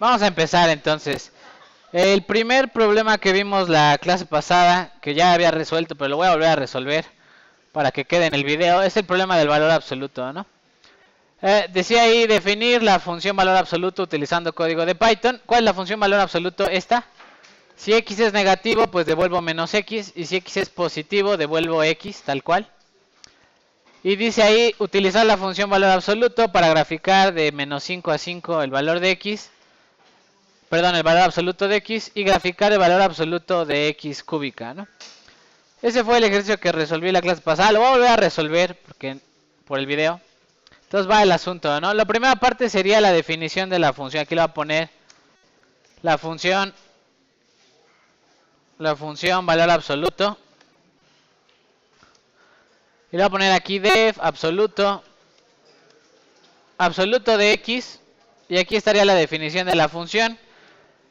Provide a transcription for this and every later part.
Vamos a empezar entonces. El primer problema que vimos la clase pasada, que ya había resuelto, pero lo voy a volver a resolver para que quede en el video, es el problema del valor absoluto, ¿no? Decía ahí definir la función valor absoluto utilizando código de Python. ¿Cuál es la función valor absoluto? Esta. Si x es negativo, pues devuelvo menos x, y si x es positivo, devuelvo x, tal cual. Y dice ahí, utilizar la función valor absoluto para graficar de menos 5 a 5 el valor de x, perdón, el valor absoluto de x, y graficar el valor absoluto de x cúbica, ¿no? Ese fue el ejercicio que resolví la clase pasada. Lo voy a volver a resolver por el video. Entonces va el asunto, ¿no? La primera parte sería la definición de la función. Aquí le voy a poner la función valor absoluto. Y le voy a poner aquí def absoluto de x. Y aquí estaría la definición de la función.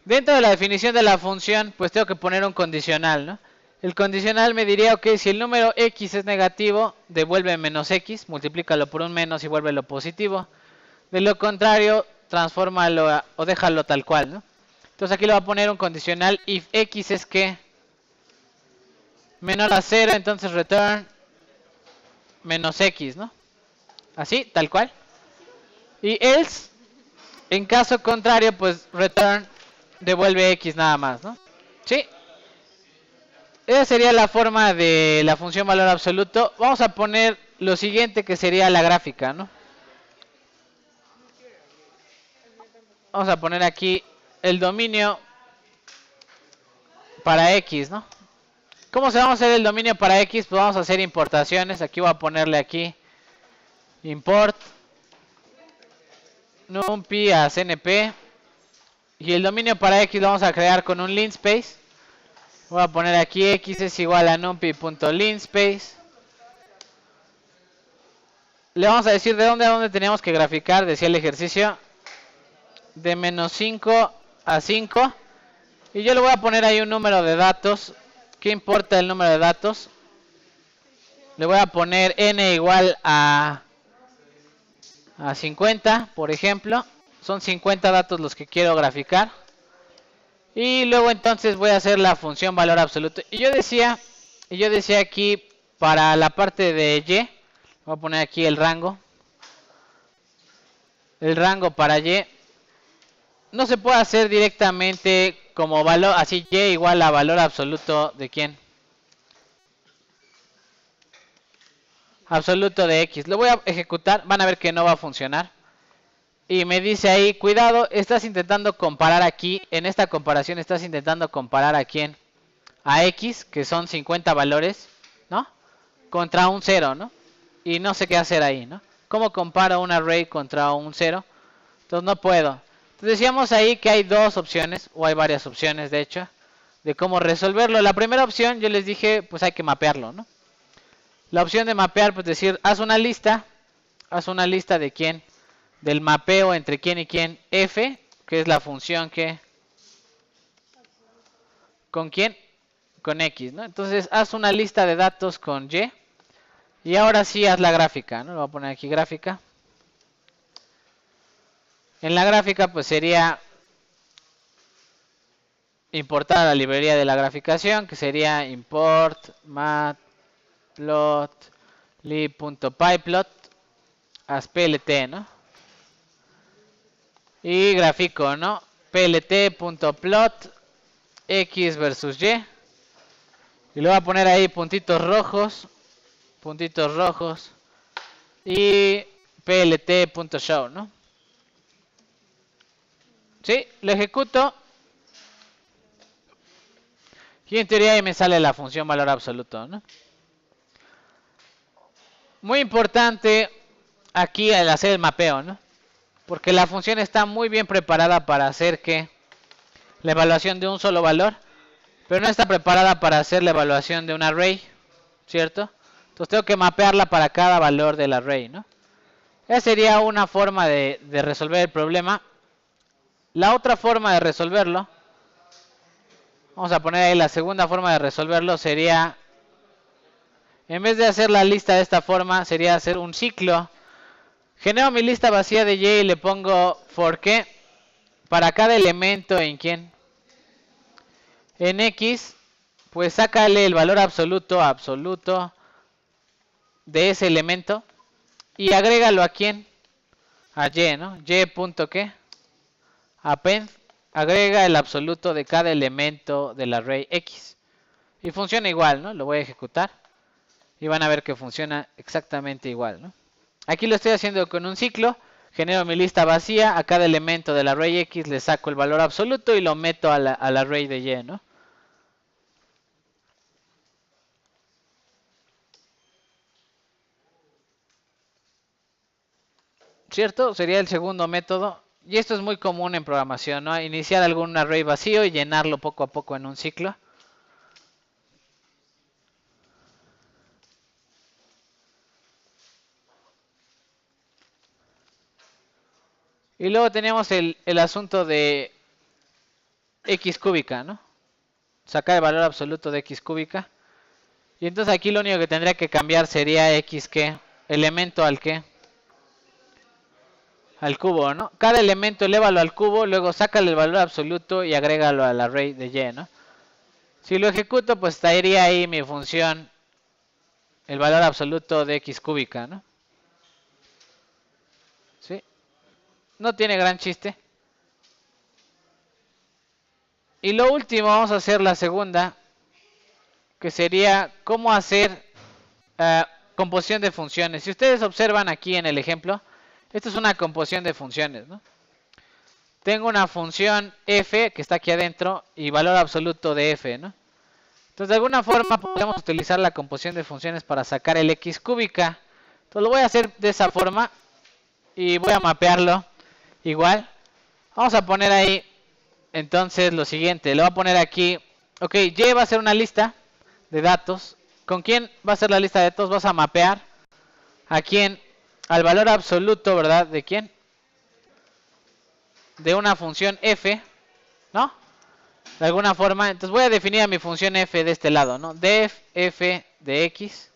Dentro de la definición de la función, pues tengo que poner un condicional, ¿no? El condicional me diría, ok, si el número x es negativo, devuelve menos x, multiplícalo por un menos y vuélvelo positivo. De lo contrario, transfórmalo o déjalo tal cual, ¿no? Entonces aquí le voy a poner un condicional if x es que menor a 0, entonces return menos x, ¿no? Así, tal cual. Y else, en caso contrario, pues return devuelve x nada más, ¿no? ¿Sí? Esa sería la forma de la función valor absoluto. Vamos a poner lo siguiente que sería la gráfica, ¿no? Vamos a poner aquí el dominio para x, ¿no? ¿Cómo se vamos a hacer el dominio para x? Pues vamos a hacer importaciones. Aquí voy a ponerle aquí import numpy a cnp. Y el dominio para x lo vamos a crear con un linspace. Voy a poner aquí x es igual a numpy.linspace. Le vamos a decir de dónde a dónde teníamos que graficar, decía el ejercicio. De menos 5 a 5. Y yo le voy a poner ahí un número de datos. ¿Qué importa el número de datos? Le voy a poner n igual a 50, por ejemplo. Son 50 datos los que quiero graficar. Y luego entonces voy a hacer la función valor absoluto. Y yo decía aquí para la parte de y, voy a poner aquí el rango. El rango para y no se puede hacer directamente como valor, así y igual a valor absoluto de quién. Absoluto de x. Lo voy a ejecutar, van a ver que no va a funcionar. Y me dice ahí, cuidado, estás intentando comparar aquí, en esta comparación estás intentando comparar a quién. A x, que son 50 valores, ¿no? Contra un 0, ¿no? Y no sé qué hacer ahí, ¿no? ¿Cómo comparo un array contra un 0? Entonces no puedo. Entonces decíamos ahí que hay dos opciones, o hay varias opciones de hecho, de cómo resolverlo. La primera opción yo les dije, pues hay que mapearlo, ¿no? La opción de mapear, pues decir, haz una lista de quién, del mapeo entre quién y quién, f, que es la función que, ¿con quién? Con x, ¿no? Entonces haz una lista de datos con y, y ahora sí haz la gráfica, ¿no? Lo voy a poner aquí gráfica. En la gráfica pues sería importar la librería de la graficación, que sería import matplotlib.pyplot as plt, ¿no? Y gráfico, ¿no? plt.plot x versus y. Y le voy a poner ahí puntitos rojos y plt.show, ¿no? ¿Sí? Lo ejecuto. Y en teoría ahí me sale la función valor absoluto, ¿no? Muy importante aquí al hacer el mapeo, ¿no? Porque la función está muy bien preparada para hacer que la evaluación de un solo valor, pero no está preparada para hacer la evaluación de un array, ¿cierto? Entonces tengo que mapearla para cada valor del array, ¿no? Esa sería una forma de resolver el problema. La otra forma de resolverlo, vamos a poner ahí la segunda forma de resolverlo, sería, en vez de hacer la lista de esta forma, sería hacer un ciclo. Genero mi lista vacía de y y le pongo for qué. para cada elemento en quién. En X, pues sácale el valor absoluto de ese elemento y agrégalo a quién. A Y, ¿no? Y punto qué. Append, agrega el absoluto de cada elemento del array X. Y funciona igual, ¿no? Lo voy a ejecutar. Y van a ver que funciona exactamente igual, ¿no? Aquí lo estoy haciendo con un ciclo. Genero mi lista vacía. A cada elemento del array X le saco el valor absoluto y lo meto al array de Y, ¿no? ¿Cierto? Sería el segundo método. Y esto es muy común en programación, ¿no? Iniciar algún array vacío y llenarlo poco a poco en un ciclo. Y luego tenemos el asunto de X cúbica, ¿no? Sacar el valor absoluto de X cúbica. Y entonces aquí lo único que tendría que cambiar sería X ¿qué? Elemento al ¿qué? Al cubo, ¿no? Cada elemento elévalo al cubo, luego sácale el valor absoluto y agrégalo al array de Y, ¿no? Si lo ejecuto, pues estaría ahí mi función, el valor absoluto de X cúbica, ¿no? ¿Sí? No tiene gran chiste. Y lo último, vamos a hacer la segunda, que sería cómo hacer composición de funciones. Si ustedes observan aquí en el ejemplo, esto es una composición de funciones, ¿no? Tengo una función f que está aquí adentro y valor absoluto de f, ¿no? Entonces, de alguna forma podemos utilizar la composición de funciones para sacar el X cúbica. Entonces, lo voy a hacer de esa forma y voy a mapearlo igual. Vamos a poner ahí, entonces, lo siguiente. Le voy a poner aquí, ok, Y va a ser una lista de datos. ¿Con quién va a ser la lista de datos? Vas a mapear a quién, al valor absoluto, ¿verdad? ¿De quién? De una función f, ¿no? De alguna forma, entonces voy a definir a mi función f de este lado, ¿no? Def f de x,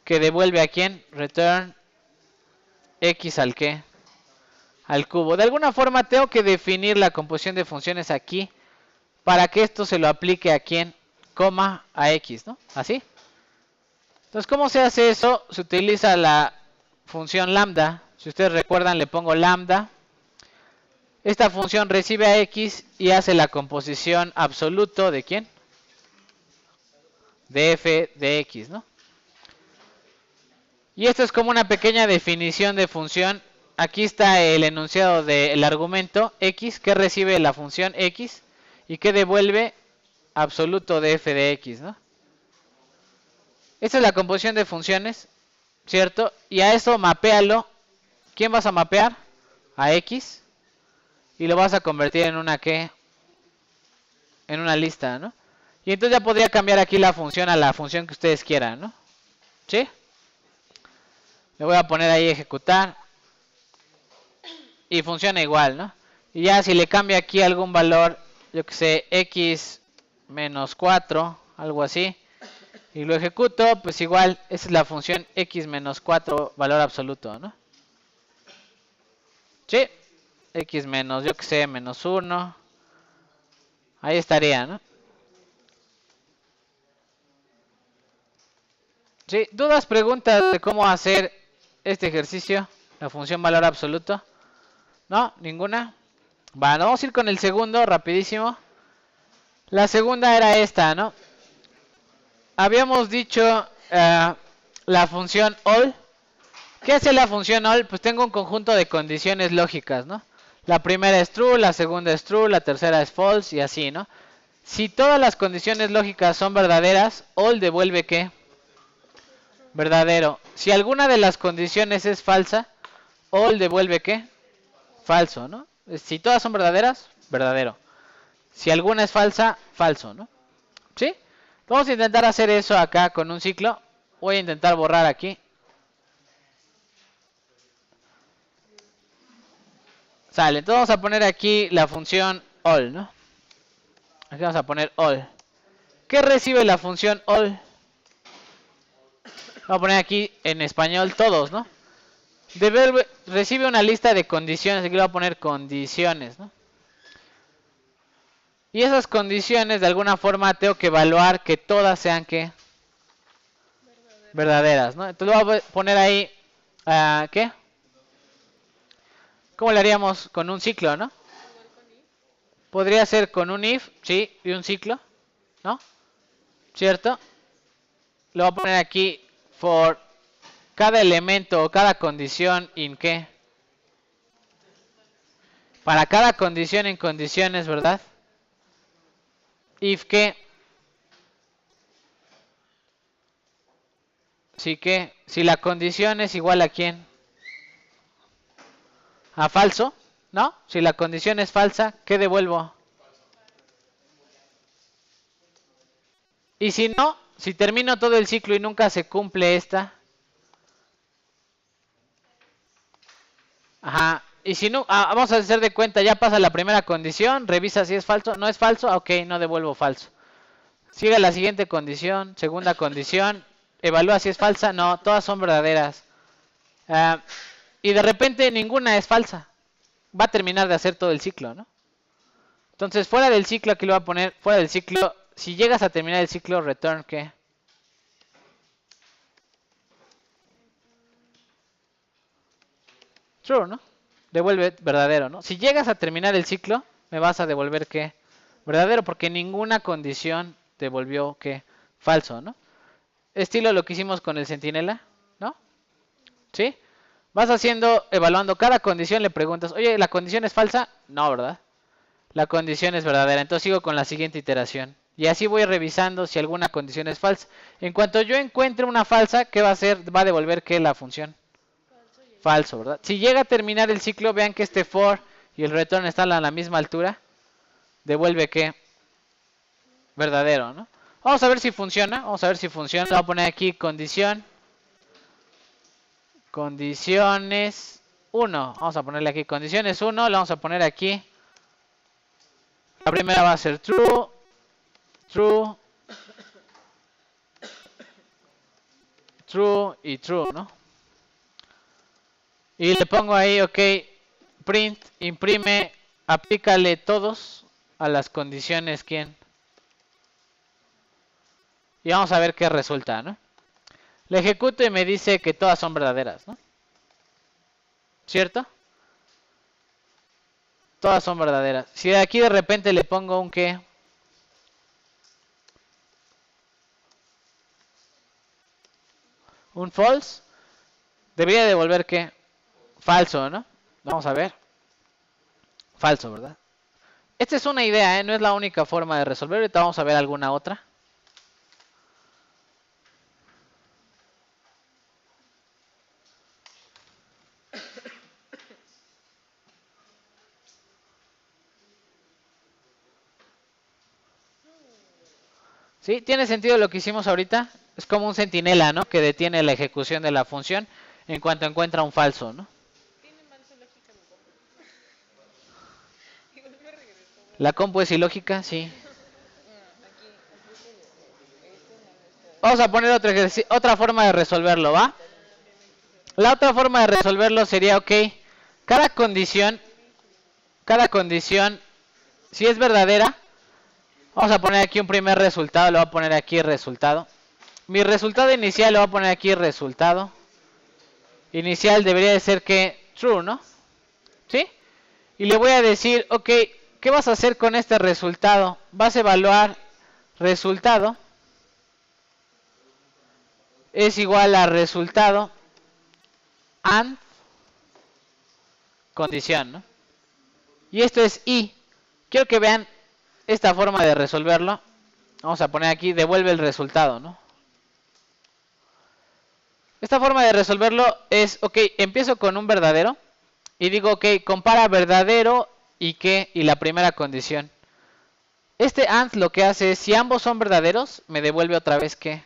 que devuelve a quién, return x al qué, al cubo. De alguna forma tengo que definir la composición de funciones aquí, para que esto se lo aplique a quién, coma, a x, ¿no? Así. Entonces, ¿cómo se hace eso? Se utiliza la función lambda. Si ustedes recuerdan, le pongo lambda. Esta función recibe a x y hace la composición absoluto de quién? De f de x, ¿no? Y esto es como una pequeña definición de función. Aquí está el enunciado del argumento x que recibe la función x y que devuelve absoluto de f de x, ¿no? Esta es la composición de funciones, ¿cierto? Y a eso mapéalo. ¿Quién vas a mapear? A x. Y lo vas a convertir en una ¿qué? En una lista, ¿no? Y entonces ya podría cambiar aquí la función a la función que ustedes quieran, ¿no? ¿Sí? Le voy a poner ahí ejecutar. Y funciona igual, ¿no? Y ya si le cambio aquí algún valor, yo que sé, x menos 4, algo así, y lo ejecuto, pues igual, esa es la función x menos 4, valor absoluto, ¿no? ¿Sí? X menos, yo que sé, menos 1. Ahí estaría, ¿no? ¿Sí? ¿Dudas, preguntas de cómo hacer este ejercicio? La función valor absoluto. ¿No? ¿Ninguna? Bueno, vamos a ir con el segundo, rapidísimo. La segunda era esta, ¿no? Habíamos dicho la función all. ¿Qué hace la función all? Pues tengo un conjunto de condiciones lógicas, ¿no? La primera es true, la segunda es true, la tercera es false y así, ¿no? Si todas las condiciones lógicas son verdaderas, all devuelve ¿qué? Verdadero. Si alguna de las condiciones es falsa, all devuelve ¿qué? Falso, ¿no? Si todas son verdaderas, verdadero. Si alguna es falsa, falso, ¿no? ¿Sí? Vamos a intentar hacer eso acá con un ciclo. Voy a intentar borrar aquí. Sale, entonces vamos a poner aquí la función all, ¿no? Aquí vamos a poner all. ¿Qué recibe la función all? Vamos a poner aquí en español todos, ¿no? Recibe una lista de condiciones. Aquí le voy a poner condiciones, ¿no? Y esas condiciones de alguna forma tengo que evaluar que todas sean ¿qué? Verdaderas, ¿no? Entonces lo voy a poner ahí, ¿qué? ¿Cómo le haríamos con un ciclo, no? Podría ser con un if, sí, y un ciclo, ¿no? ¿Cierto? Lo voy a poner aquí for cada elemento o cada condición in ¿qué? Para cada condición en condiciones, ¿verdad? If ¿qué? Sí que, si la condición es igual a ¿quién? A falso, ¿no? Si la condición es falsa, ¿qué devuelvo? Y si no, si termino todo el ciclo y nunca se cumple esta. Ajá. Y si no, vamos a hacer de cuenta, ya pasa la primera condición, revisa si es falso, no es falso, ok, no devuelvo falso. Sigue la siguiente condición, segunda condición, evalúa si es falsa, no, todas son verdaderas. Y de repente ninguna es falsa. Va a terminar de hacer todo el ciclo, ¿no? Entonces, fuera del ciclo, aquí lo voy a poner, fuera del ciclo, si llegas a terminar el ciclo, return, ¿qué? True, ¿no? Devuelve verdadero, ¿no? Si llegas a terminar el ciclo, me vas a devolver, ¿qué? Verdadero, porque ninguna condición devolvió, ¿qué? Falso, ¿no? Estilo lo que hicimos con el centinela, ¿no? ¿Sí? Vas haciendo, evaluando cada condición, le preguntas, oye, ¿la condición es falsa? No, ¿verdad? La condición es verdadera. Entonces sigo con la siguiente iteración. Y así voy revisando si alguna condición es falsa. En cuanto yo encuentre una falsa, ¿qué va a hacer? Va a devolver ¿qué? La función. Falso, ¿verdad? Si llega a terminar el ciclo, vean que este for y el return están a la misma altura. Devuelve ¿qué? Verdadero, ¿no? Vamos a ver si funciona. Vamos a ver si funciona. Voy a poner aquí condición. Condiciones 1. Vamos a ponerle aquí condiciones 1. Le vamos a poner aquí. La primera va a ser true. True. True y true, ¿no? Y le pongo ahí, ok, print, imprime, aplícale todos a las condiciones, ¿quién? Y vamos a ver qué resulta, ¿no? Le ejecuto y me dice que todas son verdaderas, ¿no? ¿Cierto? Todas son verdaderas. Si aquí de repente le pongo un qué, un false, debería devolver qué, falso, ¿no? Vamos a ver. Falso, ¿verdad? Esta es una idea, ¿eh? No es la única forma de resolver. Ahorita vamos a ver alguna otra. ¿Sí? ¿Tiene sentido lo que hicimos ahorita? Es como un centinela, ¿no? Que detiene la ejecución de la función en cuanto encuentra un falso, ¿no? La compu es ilógica, sí. Vamos a poner otra forma de resolverlo, ¿va? La otra forma de resolverlo sería, ok, cada condición, si es verdadera, vamos a poner aquí un primer resultado, le voy a poner aquí resultado. Mi resultado inicial le voy a poner aquí resultado. Inicial debería de ser que true, ¿no? ¿Sí? Y le voy a decir, ok, ¿qué vas a hacer con este resultado? Vas a evaluar resultado es igual a resultado and condición, ¿no? Y esto es y. Quiero que vean esta forma de resolverlo. Vamos a poner aquí, devuelve el resultado, ¿no? Esta forma de resolverlo es, ok, empiezo con un verdadero y digo, ok, compara verdadero y qué, y la primera condición. Este AND lo que hace es, si ambos son verdaderos, me devuelve otra vez qué.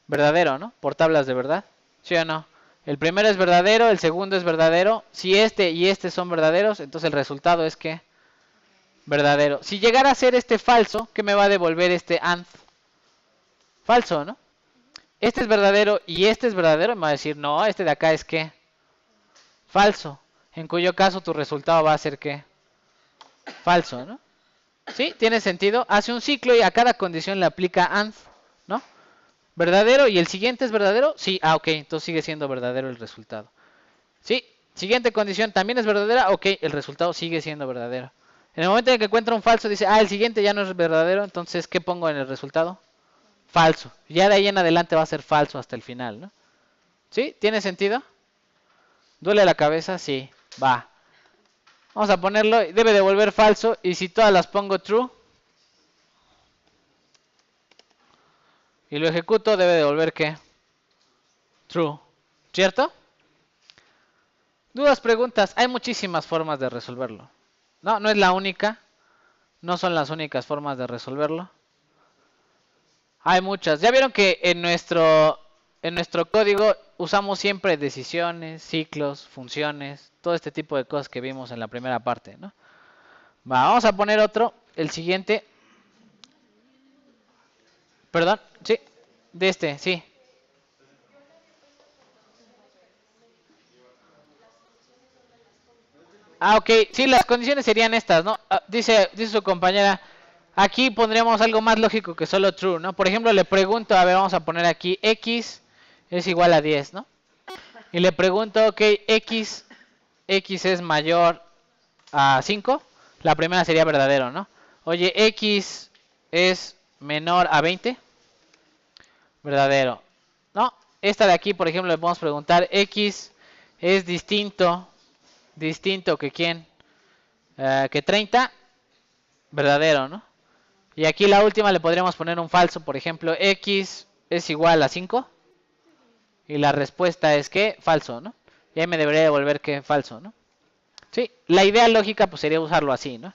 Verdadero, ¿no? Por tablas de verdad, ¿sí o no? El primero es verdadero, el segundo es verdadero. Si este y este son verdaderos, entonces el resultado es que verdadero. Si llegara a ser este falso, ¿qué me va a devolver este AND? Falso, ¿no? Este es verdadero y este es verdadero, me va a decir, no, este de acá es ¿qué? Falso. En cuyo caso tu resultado va a ser ¿qué? Falso, ¿no? ¿Sí? ¿Tiene sentido? Hace un ciclo y a cada condición le aplica AND, ¿no? ¿Verdadero? ¿Y el siguiente es verdadero? Sí, ok, entonces sigue siendo verdadero el resultado. ¿Sí? Siguiente condición también es verdadera, ok, el resultado sigue siendo verdadero. En el momento en que encuentra un falso, dice, el siguiente ya no es verdadero, entonces, ¿qué pongo en el resultado? Falso. Ya de ahí en adelante va a ser falso hasta el final, ¿no? ¿Sí? ¿Tiene sentido? ¿Duele la cabeza? Sí, va. Vamos a ponerlo, debe devolver falso, y si todas las pongo true, y lo ejecuto, debe devolver ¿qué? True. ¿Cierto? Dudas, preguntas, hay muchísimas formas de resolverlo. No, no es la única, no son las únicas formas de resolverlo. Hay muchas. Ya vieron que en nuestro código usamos siempre decisiones, ciclos, funciones, todo este tipo de cosas que vimos en la primera parte, ¿no? Vamos a poner otro, el siguiente. Perdón, sí, de este, sí. Ok, sí, las condiciones serían estas, ¿no? Dice su compañera, aquí pondríamos algo más lógico que solo true, ¿no? Por ejemplo, le pregunto, a ver, vamos a poner aquí, x es igual a 10, ¿no? Y le pregunto, ok, x es mayor a 5, la primera sería verdadero, ¿no? Oye, x es menor a 20, verdadero, ¿no? Esta de aquí, por ejemplo, le podemos preguntar, x es distinto que quién, que 30, verdadero, ¿no? Y aquí la última le podríamos poner un falso, por ejemplo, x es igual a 5, y la respuesta es que falso, ¿no? Y ahí me debería devolver que falso, ¿no? Sí, la idea lógica pues sería usarlo así, ¿no?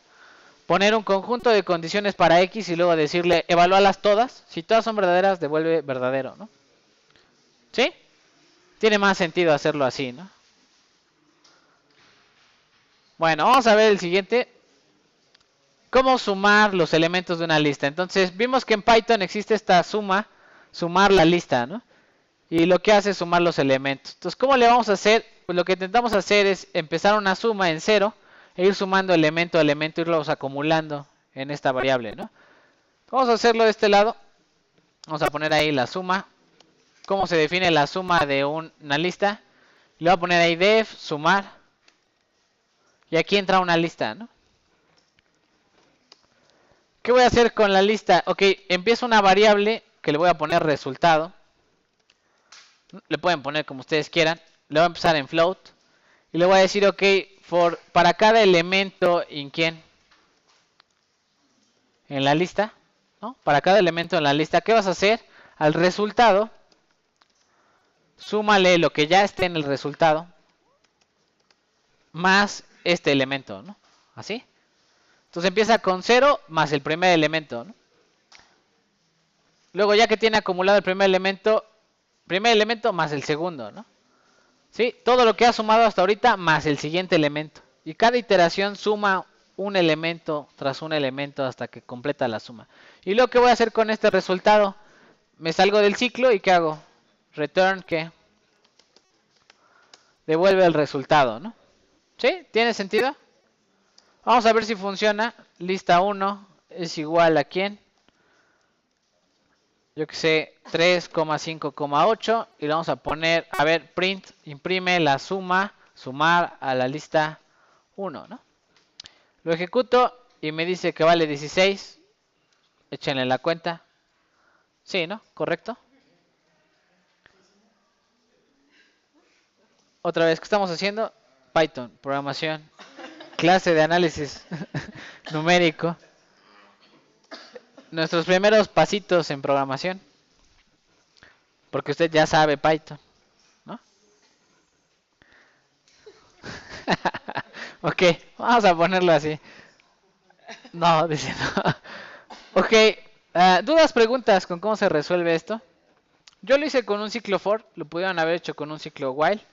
Poner un conjunto de condiciones para x y luego decirle, evalúalas todas. Si todas son verdaderas, devuelve verdadero, ¿no? ¿Sí? Tiene más sentido hacerlo así, ¿no? Bueno, vamos a ver el siguiente. ¿Cómo sumar los elementos de una lista? Entonces, vimos que en Python existe esta sumar la lista, ¿no? Y lo que hace es sumar los elementos. Entonces, ¿cómo le vamos a hacer? Pues lo que intentamos hacer es empezar una suma en 0 e ir sumando elemento a elemento, irlos acumulando en esta variable, ¿no? Vamos a hacerlo de este lado. Vamos a poner ahí la suma. ¿Cómo se define la suma de una lista? Le voy a poner ahí def, sumar. Y aquí entra una lista, ¿no? ¿Qué voy a hacer con la lista? Ok, empiezo una variable que le voy a poner resultado. Le pueden poner como ustedes quieran. Le voy a empezar en float. Y le voy a decir, ok, para cada elemento en quién. En la lista, ¿no? Para cada elemento en la lista, ¿qué vas a hacer? Al resultado, súmale lo que ya esté en el resultado, más este elemento, ¿no? Así. Entonces empieza con 0 más el primer elemento, ¿no? Luego ya que tiene acumulado el primer elemento más el segundo, ¿no? ¿Sí? Todo lo que ha sumado hasta ahorita más el siguiente elemento. Y cada iteración suma un elemento tras un elemento hasta que completa la suma. ¿Y lo que voy a hacer con este resultado? Me salgo del ciclo y ¿qué hago? Return, ¿qué? Devuelve el resultado, ¿no? ¿Sí? ¿Tiene sentido? Vamos a ver si funciona. Lista 1 es igual a ¿quién? Yo que sé, 3,5,8 y le vamos a poner, a ver, print, imprime la suma, sumar a la lista 1, ¿no? Lo ejecuto y me dice que vale 16. Échenle la cuenta. Sí, ¿no? ¿Correcto? Otra vez, ¿qué estamos haciendo? Python, programación, clase de análisis numérico. Nuestros primeros pasitos en programación. Porque usted ya sabe Python, ¿no? Ok, vamos a ponerlo así. No, dice no. Ok, dudas, preguntas con cómo se resuelve esto. Yo lo hice con un ciclo for, lo pudieron haber hecho con un ciclo while.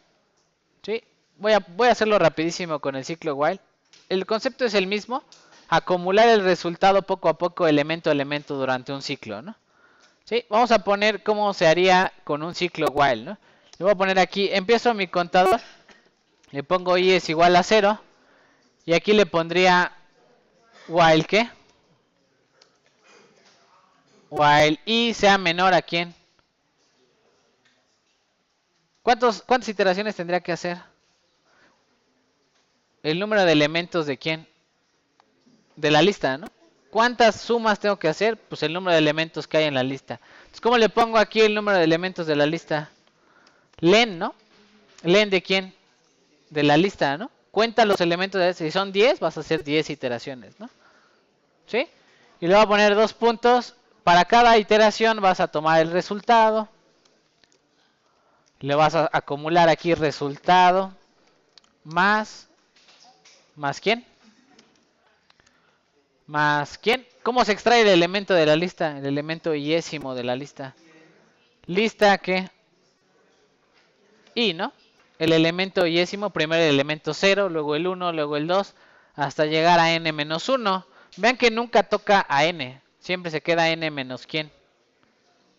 ¿Sí? Voy a hacerlo rapidísimo con el ciclo while. El concepto es el mismo, acumular el resultado poco a poco, elemento a elemento durante un ciclo, ¿no? ¿Sí? Vamos a poner cómo se haría con un ciclo while, ¿no? Le voy a poner aquí, empiezo mi contador, le pongo i es igual a 0, y aquí le pondría while, ¿qué? while i sea menor a quién. ¿Cuántas iteraciones tendría que hacer? El número de elementos de quién. De la lista, ¿no? ¿Cuántas sumas tengo que hacer? Pues el número de elementos que hay en la lista. Entonces, ¿cómo le pongo aquí el número de elementos de la lista? Len, ¿no? Len de quién? De la lista, ¿no? Cuenta los elementos de si son 10, vas a hacer 10 iteraciones, ¿no? ¿Sí? Y le voy a poner 2 puntos. Para cada iteración vas a tomar el resultado. Le vas a acumular aquí resultado más ¿quién? Más ¿quién? ¿Cómo se extrae el elemento de la lista? El elemento iésimo de la lista. Lista que i, ¿no? El elemento iésimo, primero el elemento 0, luego el 1, luego el 2, hasta llegar a n menos 1. Vean que nunca toca a n, siempre se queda n menos ¿quién?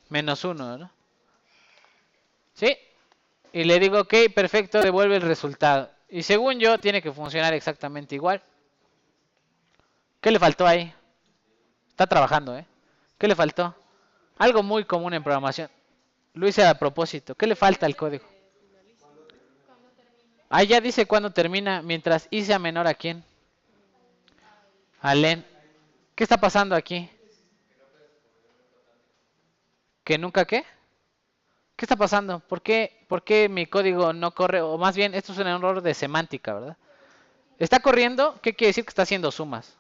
Menos 1, ¿no? ¿Sí? Y le digo, ok, perfecto, devuelve el resultado. Y según yo, tiene que funcionar exactamente igual. ¿Qué le faltó ahí? Está trabajando, ¿eh? ¿Qué le faltó? Algo muy común en programación. Lo hice a propósito. ¿Qué le falta al código? Ah, ya dice cuándo termina, mientras i sea menor a quién. A len. ¿Qué está pasando aquí? ¿Que nunca qué? ¿Qué está pasando? ¿Por qué mi código no corre? O más bien, esto es un error de semántica, ¿verdad? ¿Está corriendo? ¿Qué quiere decir que está haciendo sumas?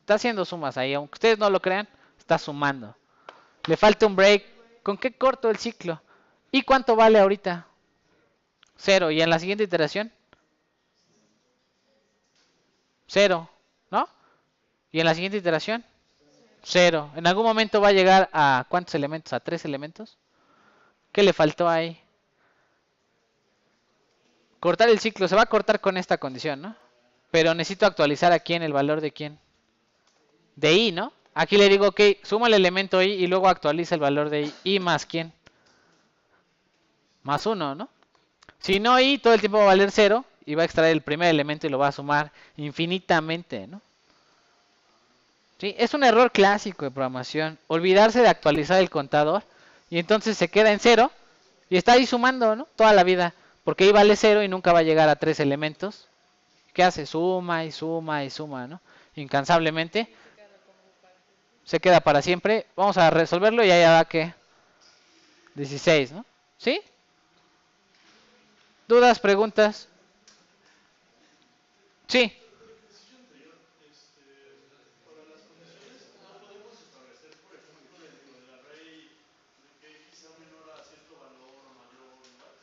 Está haciendo sumas ahí, aunque ustedes no lo crean, está sumando. Le falta un break. ¿Con qué corto el ciclo? ¿Y cuánto vale ahorita? 0. ¿Y en la siguiente iteración? 0, ¿no? ¿Y en la siguiente iteración? 0. ¿En algún momento va a llegar a cuántos elementos? ¿A 3 elementos? ¿Qué le faltó ahí? Cortar el ciclo. Se va a cortar con esta condición, ¿no? Pero necesito actualizar aquí en el valor de quién. De i, ¿no? Aquí le digo, ok, suma el elemento i y luego actualiza el valor de i. I más quién. Más 1, ¿no? Si no, i todo el tiempo va a valer 0 y va a extraer el primer elemento y lo va a sumar infinitamente, ¿no? ¿Sí? Es un error clásico de programación. Olvidarse de actualizar el contador y entonces se queda en 0 y está ahí sumando, ¿no? Toda la vida. Porque i vale 0 y nunca va a llegar a 3 elementos. ¿Qué hace? Suma y suma y suma, ¿no? Incansablemente. Se queda para siempre. Vamos a resolverlo y allá va que 16, ¿no? ¿Sí? ¿Dudas, preguntas? Sí.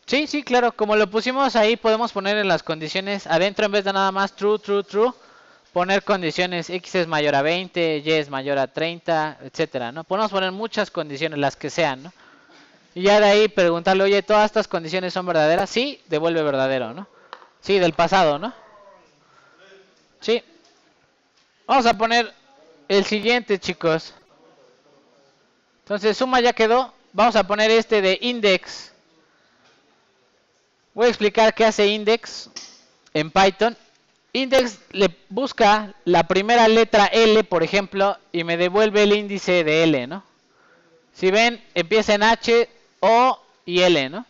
Sí, sí, claro. Como lo pusimos ahí, podemos poner en las condiciones adentro en vez de nada más true, true, true. Poner condiciones x es mayor a 20, y es mayor a 30, etcétera, ¿no? Podemos poner muchas condiciones, las que sean, ¿no? Y ya de ahí preguntarle, oye, ¿todas estas condiciones son verdaderas? Sí, devuelve verdadero, ¿no? Sí, del pasado, ¿no? Sí. Vamos a poner el siguiente, chicos. Entonces, suma ya quedó. Vamos a poner este de index. Voy a explicar qué hace index en Python. Index le busca la primera letra L, por ejemplo, y me devuelve el índice de L, ¿no? Si ven, empieza en H, O y L, ¿no?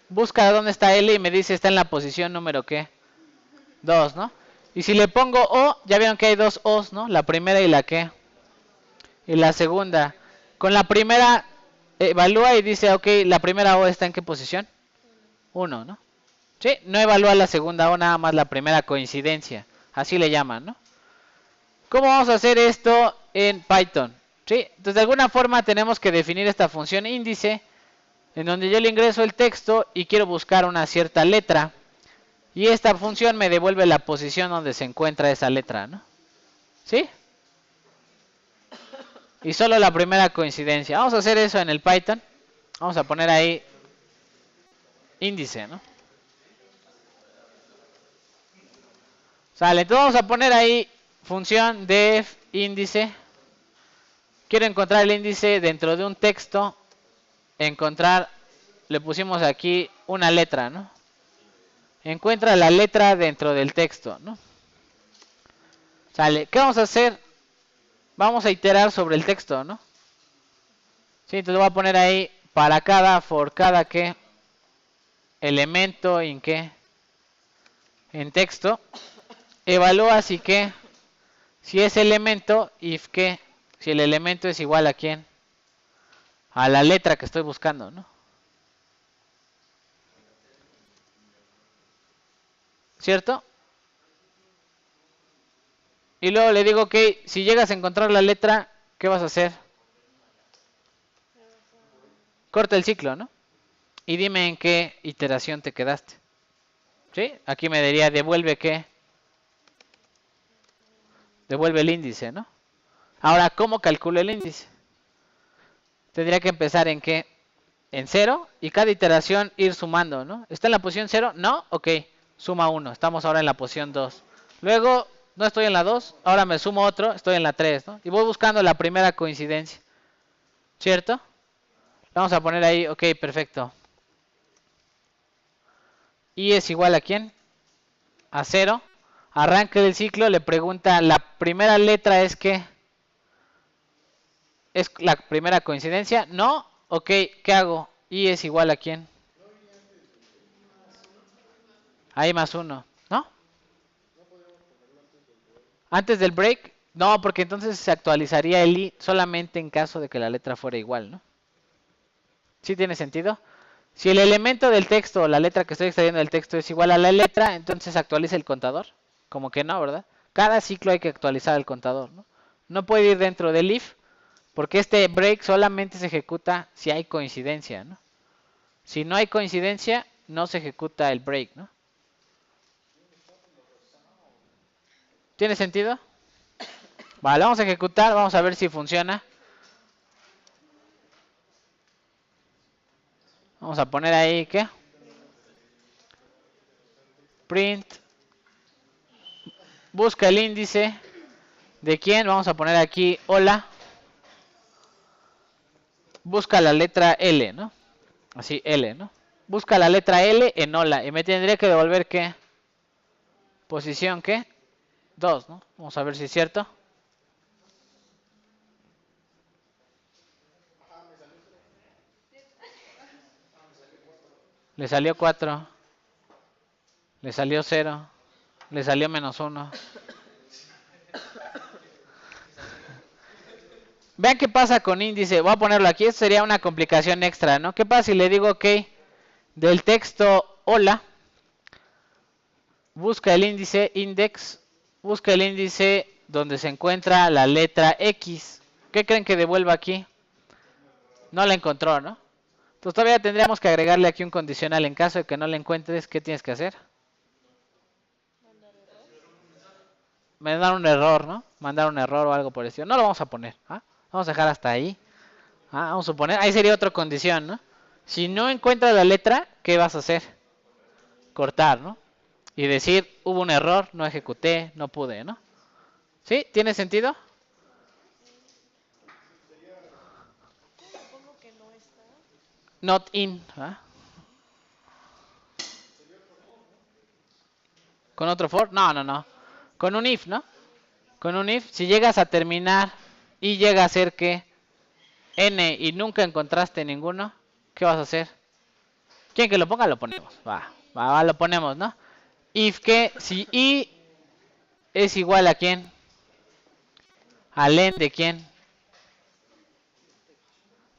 Busca dónde está L y me dice está en la posición número ¿qué? 2, ¿no? Y si le pongo O, ya vieron que hay dos O's, ¿no? La primera y la ¿qué? Y la segunda. Con la primera evalúa y dice, ok, la primera O está en qué posición? 1, ¿no? Sí, no evalúa la segunda O, nada más la primera coincidencia. Así le llaman, ¿no? ¿Cómo vamos a hacer esto en Python? ¿Sí? Entonces, de alguna forma tenemos que definir esta función índice, en donde yo le ingreso el texto y quiero buscar una cierta letra. Y esta función me devuelve la posición donde se encuentra esa letra, ¿no? ¿Sí? Y solo la primera coincidencia. Vamos a hacer eso en el Python. Vamos a poner ahí índice, ¿no? Sale, entonces vamos a poner ahí función def índice. Quiero encontrar el índice dentro de un texto. Encontrar, le pusimos aquí una letra, ¿no? Encuentra la letra dentro del texto, ¿no? Sale, ¿qué vamos a hacer? vamos a iterar sobre el texto, ¿no? Sí, entonces voy a poner ahí para cada, for cada que elemento en que en texto, evalúa si que, si es elemento, if que, si el elemento es igual a quién, a la letra que estoy buscando, ¿no? ¿Cierto? Y luego le digo, ok, si llegas a encontrar la letra, ¿qué vas a hacer? Corta el ciclo, ¿no? Y dime en qué iteración te quedaste. ¿Sí? Aquí me diría, devuelve qué. Devuelve el índice, ¿no? Ahora, ¿cómo calculo el índice? Tendría que empezar en qué. En 0 y cada iteración ir sumando, ¿no? ¿Está en la posición 0? No, ok, suma 1, estamos ahora en la posición 2. Luego, no estoy en la 2, ahora me sumo otro, estoy en la 3, ¿no? Y voy buscando la primera coincidencia, ¿cierto? Vamos a poner ahí, ok, perfecto. Y es igual a ¿quién? A 0. Arranque del ciclo, le pregunta, la primera letra es ¿qué? ¿Es la primera coincidencia? No, ok, ¿qué hago? Y es igual a ¿quién? Ahí más 1, ¿no? Antes del break, no, porque entonces se actualizaría el i solamente en caso de que la letra fuera igual, ¿no? ¿Sí tiene sentido? Si el elemento del texto, la letra que estoy extrayendo del texto es igual a la letra, entonces actualiza el contador. Como que no, ¿verdad? Cada ciclo hay que actualizar el contador, ¿no? No puede ir dentro del if, porque este break solamente se ejecuta si hay coincidencia, ¿no? Si no hay coincidencia, no se ejecuta el break, ¿no? ¿Tiene sentido? Vale, vamos a ejecutar, vamos a ver si funciona. Vamos a poner ahí, ¿qué? Print. Busca el índice. ¿De quién? Vamos a poner aquí, hola. Busca la letra L, ¿no? Así, L, ¿no? Busca la letra L en hola. Y me tendría que devolver, ¿qué? Posición, ¿qué? 2, ¿no? Vamos a ver si es cierto. Le salió 4. Le salió 0. Le salió menos 1. Vean qué pasa con índice. Voy a ponerlo aquí. Esto sería una complicación extra, ¿no? ¿Qué pasa si le digo, ok, del texto hola, busca el índice index, busca el índice donde se encuentra la letra X? ¿Qué creen que devuelva aquí? No la encontró, ¿no? Entonces todavía tendríamos que agregarle aquí un condicional. En caso de que no la encuentres, ¿qué tienes que hacer? Mandar un error, ¿no? Mandar un error o algo por el estilo. No lo vamos a poner, ¿ah? Vamos a dejar hasta ahí. Vamos a poner, ahí sería otra condición, ¿no? Si no encuentras la letra, ¿qué vas a hacer? Cortar, ¿no? Y decir, hubo un error, no ejecuté, no pude, ¿no? ¿Sí? ¿Tiene sentido? Not in, ¿ah? ¿Con otro for? No, no, no. Con un if, ¿no? Con un if, si llegas a terminar y llega a ser que n y nunca encontraste ninguno, ¿qué vas a hacer? ¿Quién que lo ponga? Lo ponemos. Va, lo ponemos, ¿no? If que si i es igual a quién? A len de quién?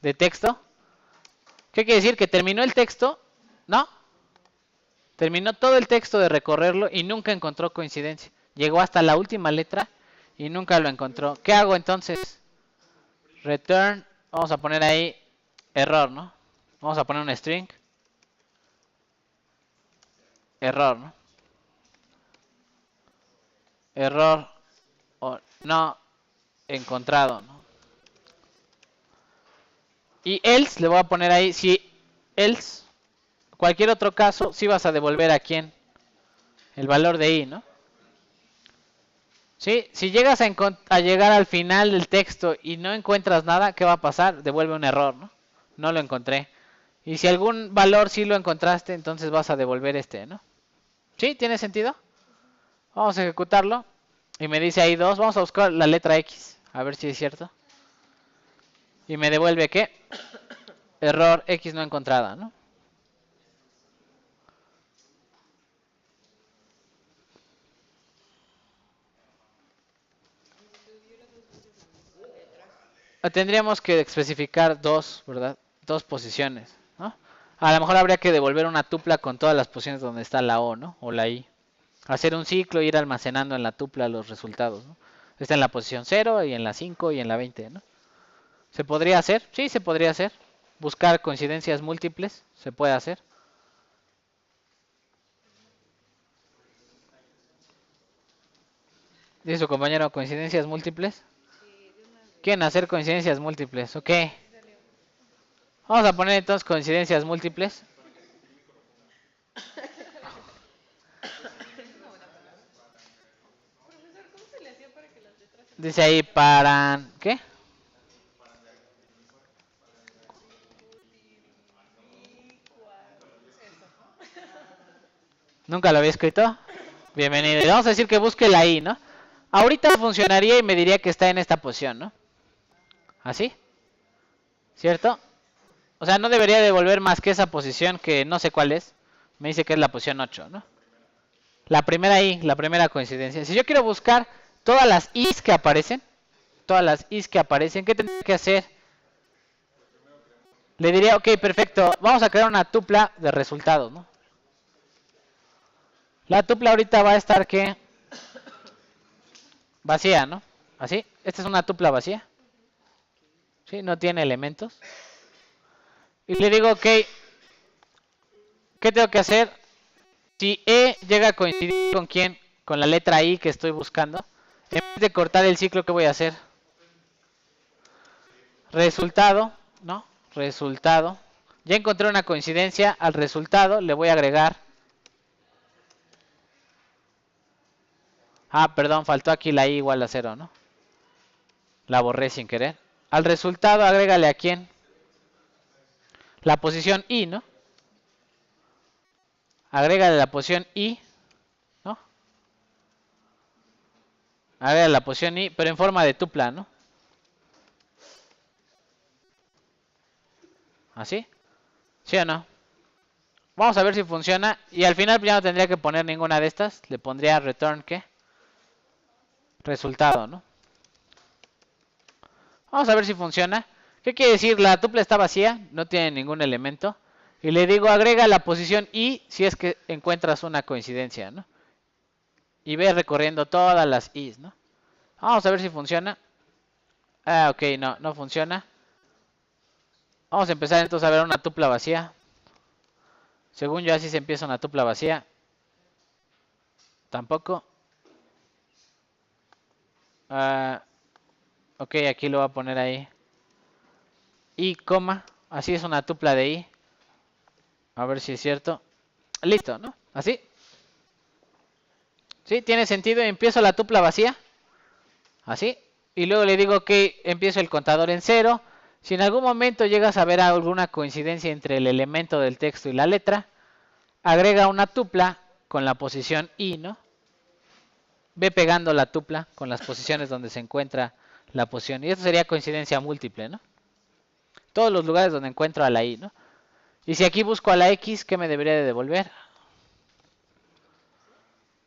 De texto. ¿Qué quiere decir? Que terminó el texto, ¿no? Terminó todo el texto de recorrerlo y nunca encontró coincidencia. Llegó hasta la última letra y nunca lo encontró. ¿Qué hago entonces? Return, vamos a poner ahí error, ¿no? Vamos a poner un string. Error, ¿no? Error o no encontrado, ¿no? Y else le voy a poner ahí, si else, cualquier otro caso, si vas a devolver a quién, el valor de i, ¿no? ¿Sí? Si llegas a llegar al final del texto y no encuentras nada, ¿qué va a pasar? Devuelve un error, ¿no? No lo encontré. Y si algún valor sí lo encontraste, entonces vas a devolver este, ¿no? ¿Sí? ¿Tiene sentido? Vamos a ejecutarlo. Y me dice ahí 2. Vamos a buscar la letra X. A ver si es cierto. Y me devuelve que error X no encontrada, ¿no? Tendríamos que especificar dos, ¿verdad? Dos posiciones, ¿no? A lo mejor habría que devolver una tupla con todas las posiciones donde está la O, ¿no? O la I. Hacer un ciclo e ir almacenando en la tupla los resultados, ¿no? Está en la posición 0 y en la 5 y en la 20, ¿no? ¿Se podría hacer? Sí, se podría hacer. Buscar coincidencias múltiples, se puede hacer. Dice su compañero, coincidencias múltiples. ¿Quieren hacer coincidencias múltiples? Ok. Vamos a poner entonces coincidencias múltiples. Dice ahí para... ¿Qué? ¿Nunca lo había escrito? Bienvenido. Y vamos a decir que busque la I, ¿no? Ahorita funcionaría y me diría que está en esta posición, ¿no? ¿Así? ¿Cierto? O sea, no debería devolver más que esa posición que no sé cuál es. Me dice que es la posición 8, ¿no? La primera I, la primera coincidencia. Si yo quiero buscar todas las I's que aparecen, ¿qué tendría que hacer? Le diría, ok, perfecto, vamos a crear una tupla de resultados, ¿no? La tupla ahorita va a estar, ¿qué? Vacía, ¿no? ¿Así? Esta es una tupla vacía. ¿Sí? No tiene elementos. Y le digo, ok, ¿qué tengo que hacer? Si E llega a coincidir con quién, con la letra I que estoy buscando, en vez de cortar el ciclo, ¿qué voy a hacer? Resultado, ¿no? Resultado. Ya encontré una coincidencia, al resultado le voy a agregar... Ah, perdón, faltó aquí la I igual a 0, ¿no? La borré sin querer. Al resultado agrégale a quién? La posición I, ¿no? Agrégale la posición I, ¿no? Agrégale la posición I, pero en forma de tupla, ¿no? ¿Así? ¿Sí o no? Vamos a ver si funciona. Y al final ya no tendría que poner ninguna de estas. Le pondría return, ¿qué? Resultado, ¿no? Vamos a ver si funciona. ¿Qué quiere decir? La tupla está vacía, no tiene ningún elemento. Y le digo, agrega la posición I si es que encuentras una coincidencia, ¿no? Y ve recorriendo todas las I's, ¿no? Vamos a ver si funciona. Ah, ok, no, no funciona. Vamos a empezar entonces a ver una tupla vacía. Según yo así se empieza una tupla vacía. Tampoco. Ok, aquí lo voy a poner ahí. I, coma. Así es una tupla de I. A ver si es cierto. Listo, ¿no? Así. ¿Sí? ¿Tiene sentido? Empiezo la tupla vacía. Así. Y luego le digo que empiezo el contador en 0. Si en algún momento llegas a ver alguna coincidencia entre el elemento del texto y la letra, agrega una tupla con la posición I, ¿no? Ve pegando la tupla con las posiciones donde se encuentra la posición. Y esto sería coincidencia múltiple, ¿no? Todos los lugares donde encuentro a la I, ¿no? Y si aquí busco a la X, ¿qué me debería de devolver?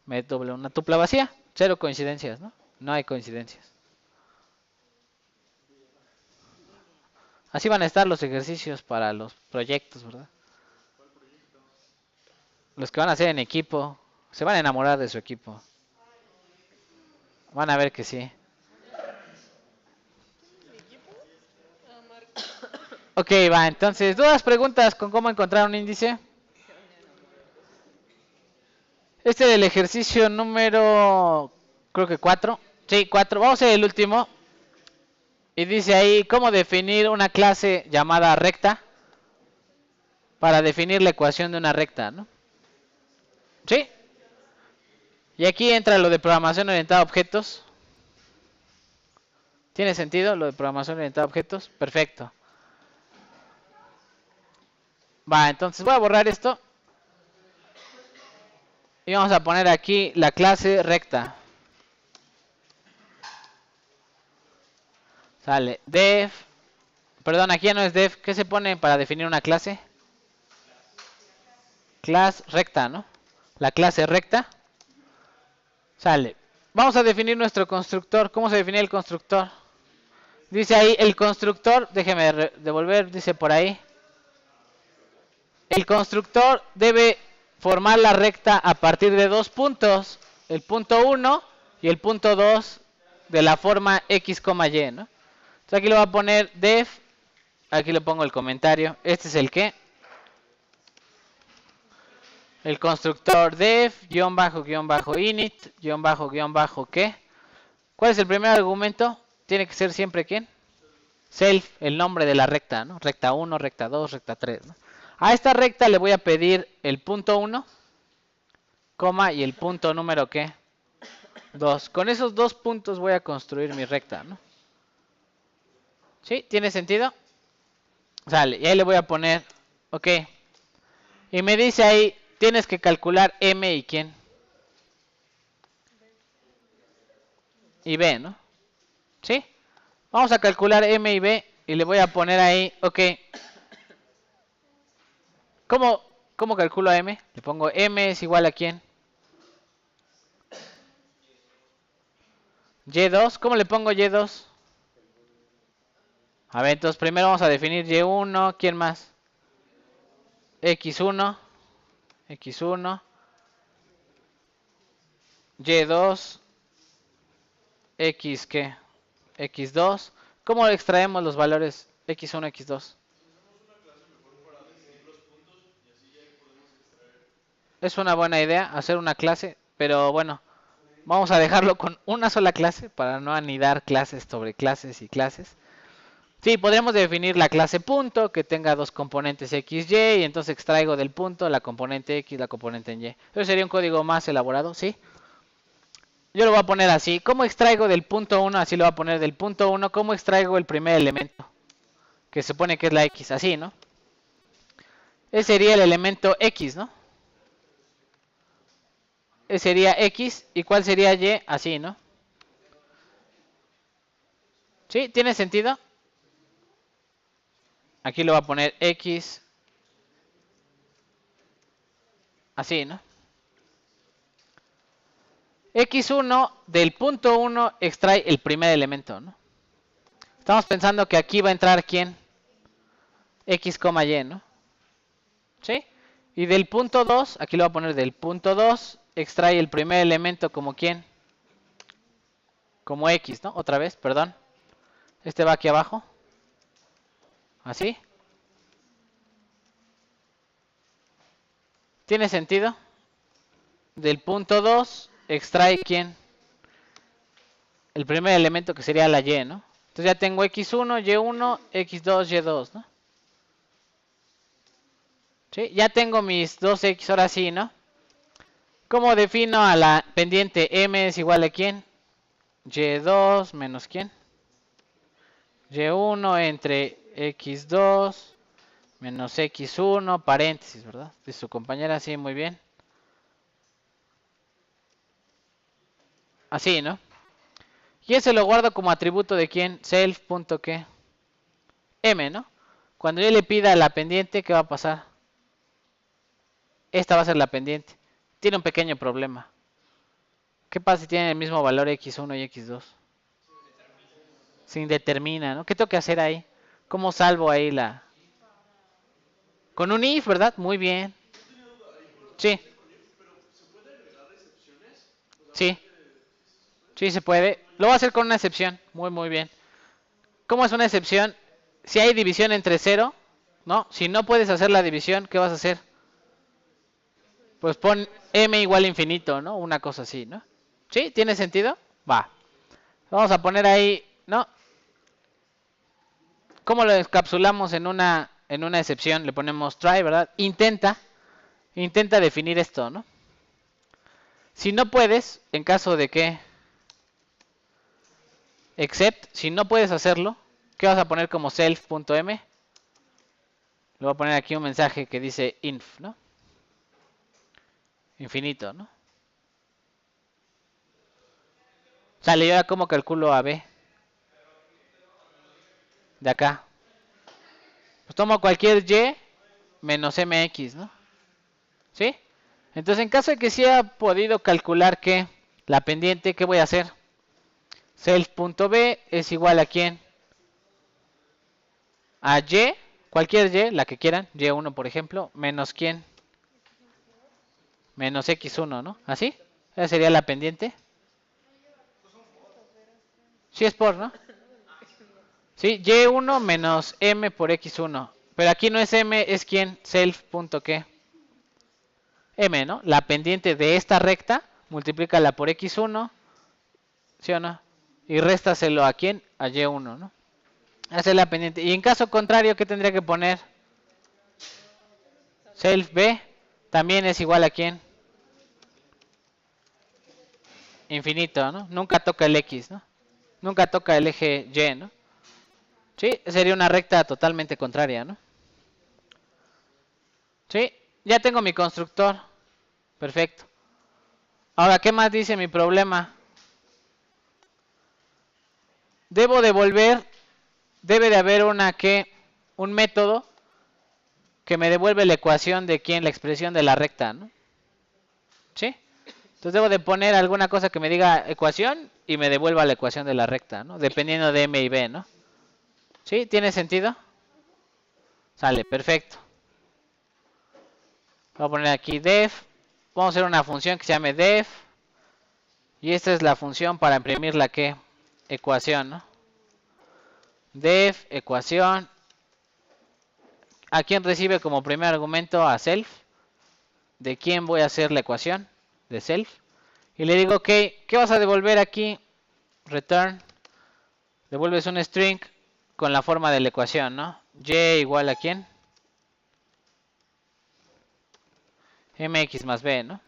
Me doble una tupla vacía. 0 coincidencias, ¿no? No hay coincidencias. Así van a estar los ejercicios para los proyectos, ¿verdad? Los que van a hacer en equipo, se van a enamorar de su equipo. Van a ver que sí. Ok, va, entonces, ¿dudas, preguntas con cómo encontrar un índice? Este del ejercicio número, creo que 4. Sí, 4. Vamos a hacer el último. Y dice ahí, ¿cómo definir una clase llamada recta? Para definir la ecuación de una recta, ¿no? ¿Sí? Y aquí entra lo de programación orientada a objetos. ¿Tiene sentido lo de programación orientada a objetos? Perfecto. Va, entonces voy a borrar esto. Y vamos a poner aquí la clase recta. Sale. Def. Perdón, aquí ya no es def. ¿Qué se pone para definir una clase? Class recta, ¿no? La clase recta. Sale. Vamos a definir nuestro constructor. ¿Cómo se define el constructor? Dice ahí el constructor. Déjeme devolver. Dice por ahí. El constructor debe formar la recta a partir de dos puntos. El punto 1 y el punto 2 de la forma x, y, ¿no? Entonces aquí le voy a poner def. Aquí le pongo el comentario. Este es el que. El constructor def, guión bajo, init, guión bajo, ¿qué? ¿Cuál es el primer argumento? Tiene que ser siempre ¿quién? Self, el nombre de la recta, ¿no? Recta 1, recta 2, recta 3, ¿no? A esta recta le voy a pedir el punto 1, coma, y el punto número ¿qué? 2. Con esos dos puntos voy a construir mi recta, ¿no? ¿Sí? ¿Tiene sentido? Sale, y ahí le voy a poner, ok. Y me dice ahí, tienes que calcular m y quién. Y b, ¿no? ¿Sí? Vamos a calcular m y b y le voy a poner ahí, ok. ¿Cómo calculo a m? Le pongo m es igual a quién. Y2, ¿cómo le pongo Y2? A ver, entonces primero vamos a definir Y1, ¿quién más? X1, X1, Y2, X, ¿qué? X2. ¿Cómo extraemos los valores X1, X2? Es una buena idea hacer una clase, pero bueno, vamos a dejarlo con una sola clase para no anidar clases sobre clases y clases. Sí, podríamos definir la clase punto que tenga dos componentes x, y, y entonces extraigo del punto la componente x, la componente en y. Eso sería un código más elaborado, ¿sí? Yo lo voy a poner así. ¿Cómo extraigo del punto 1? Así lo voy a poner del punto 1. ¿Cómo extraigo el primer elemento? Que se supone que es la x, así, ¿no? Ese sería el elemento x, ¿no? Ese sería x. ¿Y cuál sería y? Así, ¿no? ¿Sí? ¿Tiene sentido? Aquí lo voy a poner x. Así, ¿no? X1 del punto 1 extrae el primer elemento, ¿no? Estamos pensando que aquí va a entrar ¿quién? X, y, ¿no? ¿Sí? Y del punto 2, aquí lo voy a poner del punto 2, extrae el primer elemento como ¿quién? Como X, ¿no? Otra vez, perdón. Este va aquí abajo. Así. ¿Tiene sentido? Del punto 2 extrae ¿quién? El primer elemento que sería la Y, ¿no? Entonces ya tengo X1, Y1, X2, Y2, ¿no? ¿Sí? Ya tengo mis dos X, ahora sí, ¿no? ¿Cómo defino a la pendiente M es igual a quién? Y2 menos quién? Y1 entre X2 menos X1, paréntesis, ¿verdad? De su compañera, sí, muy bien. Así, ¿no? Y ese lo guardo como atributo de quién? Self.qué? M, ¿no? Cuando yo le pida la pendiente, ¿qué va a pasar? Esta va a ser la pendiente. Tiene un pequeño problema. ¿Qué pasa si tienen el mismo valor X1 y X2? Se indetermina, ¿no? ¿Qué tengo que hacer ahí? ¿Cómo salvo ahí la...? Con un if, ¿verdad? Muy bien. Sí. Sí. Sí, se puede. Lo voy a hacer con una excepción. Muy, muy bien. ¿Cómo es una excepción? Si hay división entre 0, ¿no? Si no puedes hacer la división, ¿qué vas a hacer? Pues pon m igual a infinito, ¿no? Una cosa así, ¿no? ¿Sí? ¿Tiene sentido? Va. Vamos a poner ahí, ¿no? ¿Cómo lo encapsulamos en una excepción? Le ponemos try, ¿verdad? Intenta definir esto, ¿no? Si no puedes, en caso de que except, si no puedes hacerlo, ¿qué vas a poner como self.m? Le voy a poner aquí un mensaje que dice inf, ¿no? Infinito, ¿no? Sale, ¿y ahora cómo calculo a b? de acá. Pues tomo cualquier y menos mx, ¿no? ¿Sí? Entonces, en caso de que sí haya podido calcular que la pendiente, ¿qué voy a hacer? Self.b es igual a ¿quién? A y, cualquier y, la que quieran, y1 por ejemplo, menos ¿quién? Menos x1, ¿no? ¿Así? Esa sería la pendiente. Sí es por, ¿no? Sí, y1 menos m por x1. Pero aquí no es m, es ¿quién? Self.qué. M, ¿no? La pendiente de esta recta, multiplícala por x1, ¿sí o no? Y réstaselo a ¿quién? A y1, ¿no? Esa es la pendiente. Y en caso contrario, ¿qué tendría que poner? Self b también es igual a ¿quién? Infinito, ¿no? Nunca toca el x, ¿no? Nunca toca el eje y, ¿no? Sí, sería una recta totalmente contraria, ¿no? Sí, ya tengo mi constructor. Perfecto. Ahora, ¿qué más dice mi problema? Debo devolver, debe de haber un método que me devuelve la ecuación de quién, la expresión de la recta, ¿no? ¿Sí? Entonces debo de poner alguna cosa que me diga ecuación y me devuelva la ecuación de la recta, ¿no? Dependiendo de m y b, ¿no? ¿Sí? ¿Tiene sentido? Sale, perfecto. Voy a poner aquí def. Vamos a hacer una función que se llame def. Y esta es la función para imprimir la que ecuación, ¿no? Def, ecuación. ¿A quién recibe como primer argumento? A self. ¿De quién voy a hacer la ecuación? De self. Y le digo, ok, ¿qué vas a devolver aquí? Return. Devuelves un string con la forma de la ecuación, ¿no? Y igual a quién? Mx más b, ¿no?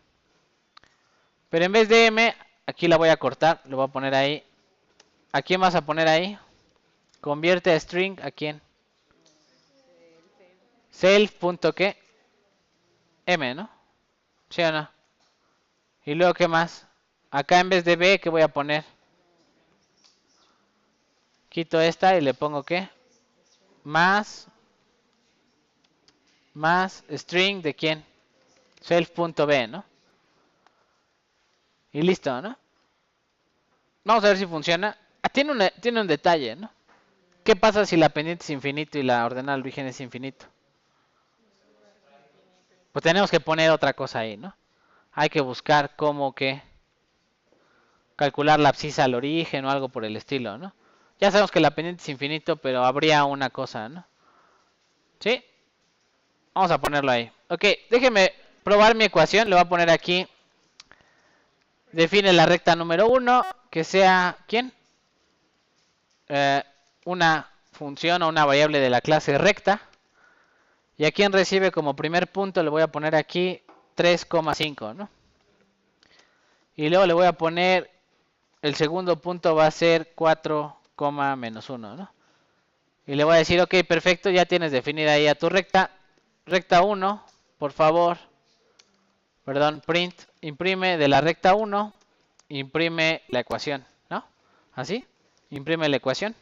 Pero en vez de m, aquí la voy a cortar, lo voy a poner ahí. ¿A quién vas a poner ahí? Convierte a string, ¿a quién? Self.qué? M, ¿no? ¿Sí o no? Y luego, ¿qué más? Acá en vez de b, ¿qué voy a poner? Quito esta y le pongo ¿qué? Más string de quién? Self.b, ¿no? Y listo, ¿no? Vamos a ver si funciona. Ah, tiene un detalle, ¿no? ¿Qué pasa si la pendiente es infinito y la ordenada al origen es infinito? Pues tenemos que poner otra cosa ahí, ¿no? Hay que buscar cómo que calcular la abscisa al origen o algo por el estilo, ¿no? Ya sabemos que la pendiente es infinito, pero habría una cosa, ¿no? ¿Sí? Vamos a ponerlo ahí. Ok, déjeme probar mi ecuación. Le voy a poner aquí. Define la recta número 1, que sea, ¿quién? Una función o una variable de la clase recta. Y a quien recibe como primer punto le voy a poner aquí 3,5, ¿no? Y luego le voy a poner, el segundo punto va a ser 4, menos 1, ¿no? Y le voy a decir, ok, perfecto, ya tienes definida ahí a tu recta. Recta 1, por favor, perdón, print, imprime de la recta 1, imprime la ecuación, ¿no? Así, imprime la ecuación.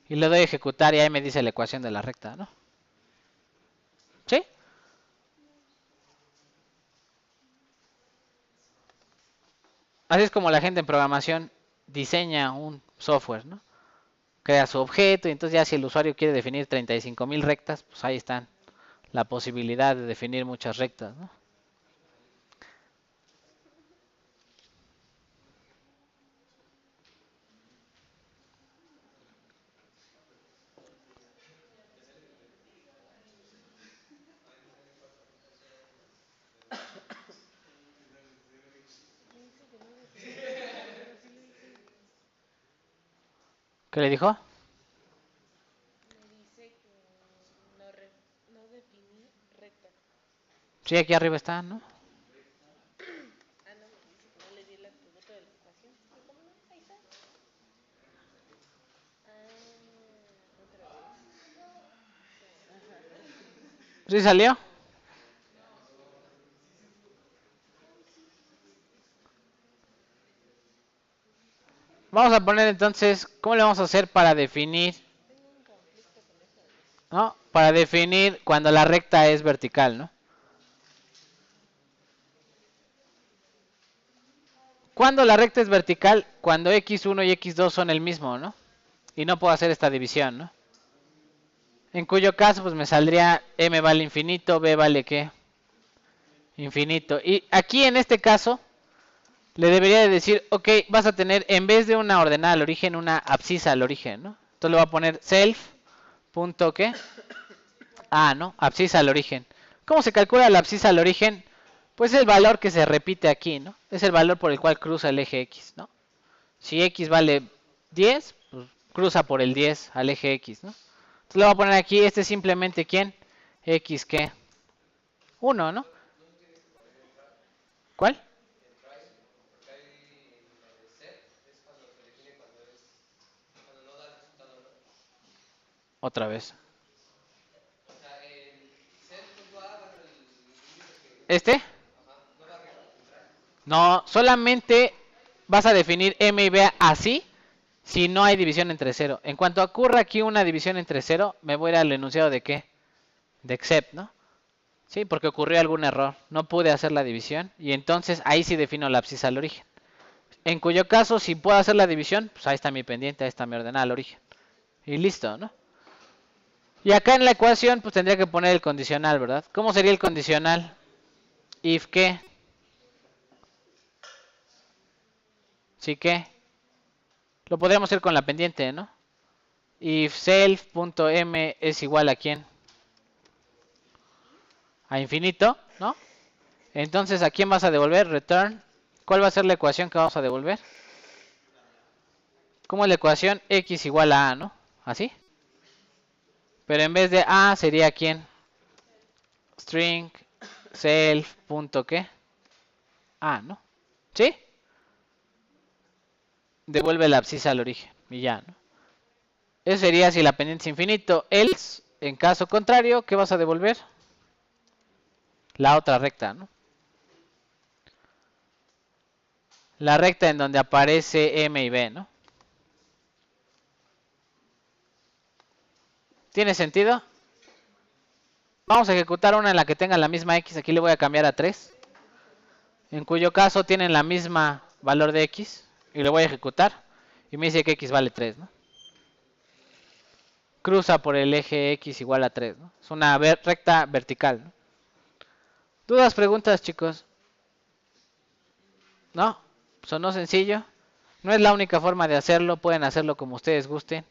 Y le doy a ejecutar y ahí me dice la ecuación de la recta, ¿no? ¿Sí? Así es como la gente en programación diseña un software, ¿no? Crea su objeto y entonces ya si el usuario quiere definir 35,000 rectas, pues ahí están la posibilidad de definir muchas rectas, ¿no? ¿Qué le dijo? Sí, aquí arriba está, ¿no? ¿Sí salió? Vamos a poner entonces, ¿cómo le vamos a hacer para definir ¿no? Para definir cuando la recta es vertical, ¿no? Cuando la recta es vertical, cuando x1 y x2 son el mismo, ¿no? Y no puedo hacer esta división, ¿no? En cuyo caso, pues me saldría m vale infinito, b vale ¿qué? Infinito. Y aquí en este caso, le debería de decir, ok, vas a tener, en vez de una ordenada al origen, una abscisa al origen, ¿no? Entonces le voy a poner self, punto, ¿qué? Ah, ¿no? Abscisa al origen. ¿Cómo se calcula la abscisa al origen? Pues el valor que se repite aquí, ¿no? Es el valor por el cual cruza el eje X, ¿no? Si X vale 10, pues cruza por el 10 al eje X, ¿no? Entonces le voy a poner aquí, este es simplemente, ¿quién? X, ¿qué? 1, ¿no? ¿Cuál? Otra vez. ¿Este? No, solamente vas a definir m y b así si no hay división entre cero. En cuanto ocurra aquí una división entre cero, me voy a ir al enunciado de qué? De except, ¿no? Sí, porque ocurrió algún error. No pude hacer la división y entonces ahí sí defino la abscisa al origen. En cuyo caso, si puedo hacer la división, pues ahí está mi pendiente, ahí está mi ordenada al origen. Y listo, ¿no? Y acá en la ecuación, pues tendría que poner el condicional, ¿verdad? ¿Cómo sería el condicional? If qué, sí que, lo podríamos hacer con la pendiente, ¿no? If self.m es igual a quién? A infinito, ¿no? Entonces, ¿a quién vas a devolver? Return. ¿Cuál va a ser la ecuación que vamos a devolver? ¿Cómo es la ecuación? X igual a ¿no? ¿Así? Pero en vez de A sería quién? String self. ¿Qué? A, ¿no? ¿Sí? Devuelve la abscisa al origen. Y ya, ¿no? Eso sería si la pendiente es infinito. Else, en caso contrario, ¿qué vas a devolver? La otra recta, ¿no? La recta en donde aparece M y B, ¿no? ¿Tiene sentido? Vamos a ejecutar una en la que tenga la misma X. Aquí le voy a cambiar a 3. En cuyo caso tienen la misma valor de X. Y le voy a ejecutar. Y me dice que X vale 3, ¿no? Cruza por el eje X igual a 3, ¿no? Es una recta vertical, ¿no? ¿Dudas, preguntas, chicos? ¿No? ¿Sonó sencillo? No es la única forma de hacerlo. Pueden hacerlo como ustedes gusten.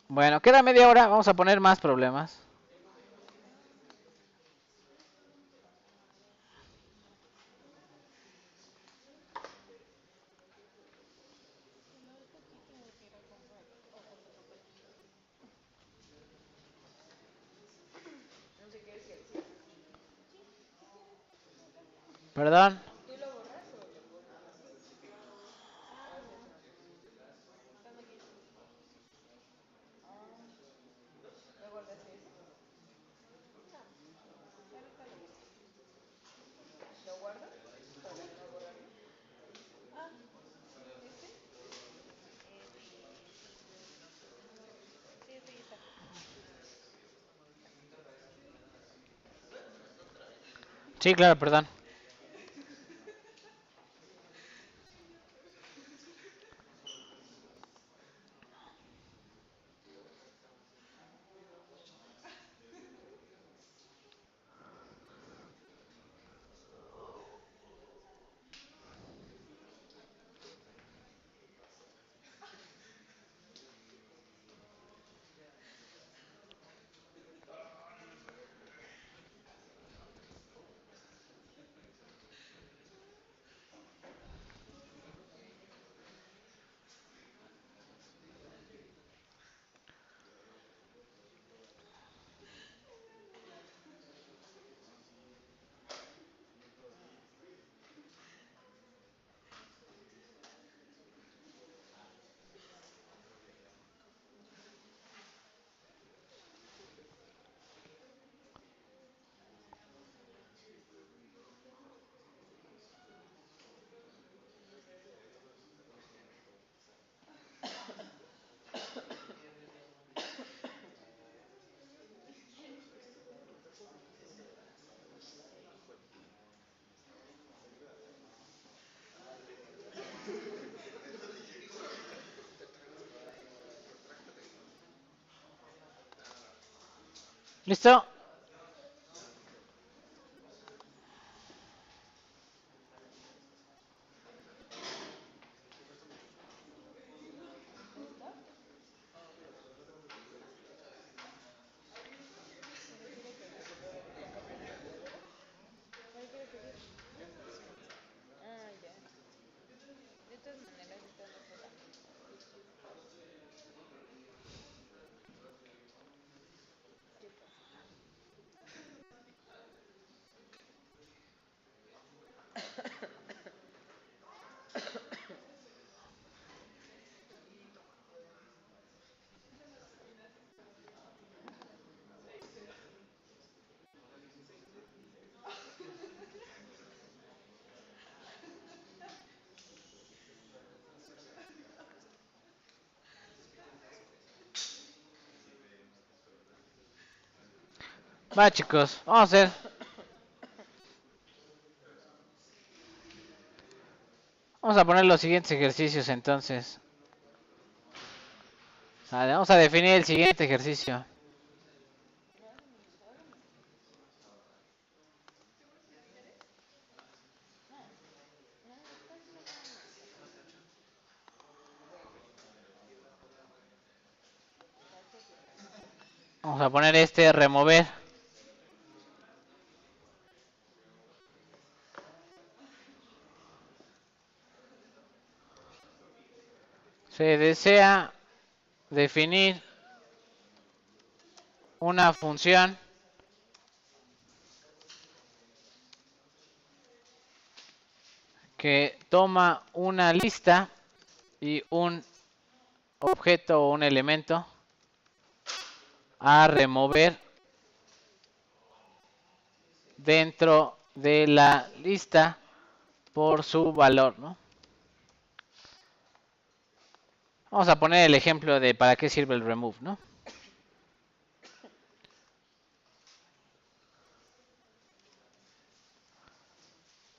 Bueno, queda media hora. Vamos a poner más problemas. Perdón. Sí, claro, perdón. ¿Listo? Va, chicos, vamos a hacer. Vamos a poner los siguientes ejercicios entonces. Vale, vamos a definir el siguiente ejercicio. Vamos a poner este remover. Se desea definir una función que toma una lista y un objeto o un elemento a remover dentro de la lista por su valor, ¿no? Vamos a poner el ejemplo de para qué sirve el remove, ¿no?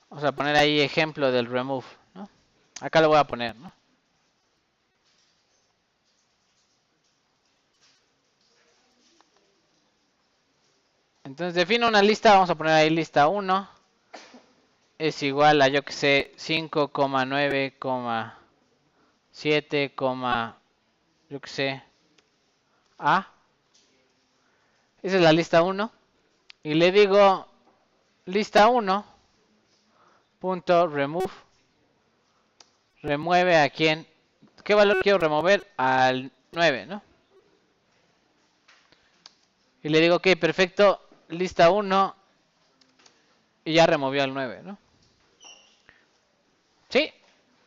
Vamos a poner ahí ejemplo del remove, ¿no? Acá lo voy a poner, ¿no? Entonces defino una lista, vamos a poner ahí lista 1 es igual a, yo que sé, 5,9,7, yo que sé, A. Esa es la lista 1. Y le digo lista 1 punto remove. Remueve a quién. ¿Qué valor quiero remover? Al 9, ¿no? Y le digo, ok, perfecto, lista 1. Y ya removió al 9, ¿no? Sí,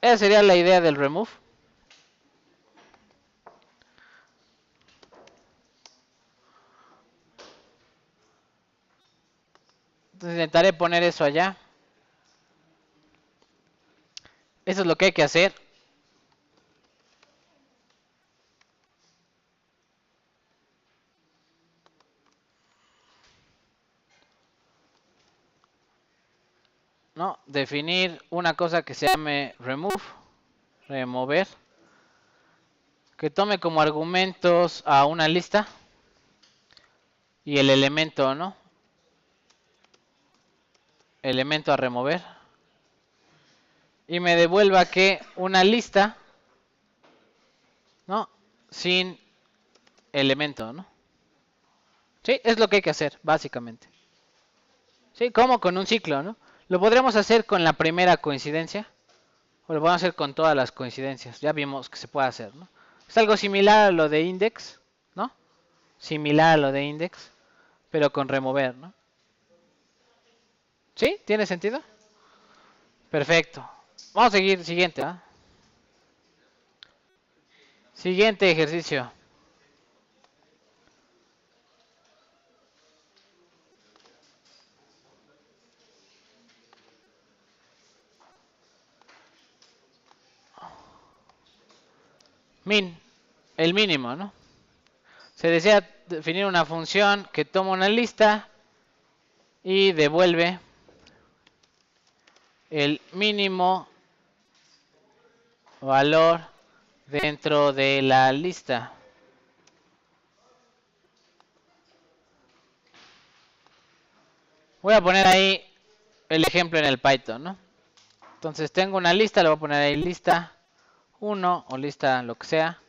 esa sería la idea del remove. Entonces intentaré poner eso allá. Eso es lo que hay que hacer. ¿No? Definir una cosa que se llame remove, remover, que tome como argumentos a una lista y el elemento, ¿no? Elemento a remover. Y me devuelva que una lista, ¿no? Sin elemento, ¿no? Sí, es lo que hay que hacer, básicamente. Sí, como con un ciclo, ¿no? Lo podremos hacer con la primera coincidencia o lo podemos hacer con todas las coincidencias. Ya vimos que se puede hacer, ¿no? Es algo similar a lo de index, ¿no? Similar a lo de index, pero con remover, ¿no? ¿Sí? ¿Tiene sentido? Perfecto. Vamos a seguir, siguiente, ¿ah? Siguiente ejercicio. Min, el mínimo, ¿no? Se desea definir una función que toma una lista y devuelve el mínimo valor dentro de la lista. Voy a poner ahí el ejemplo en el Python, ¿no? Entonces tengo una lista, le voy a poner ahí lista 1 o lista lo que sea.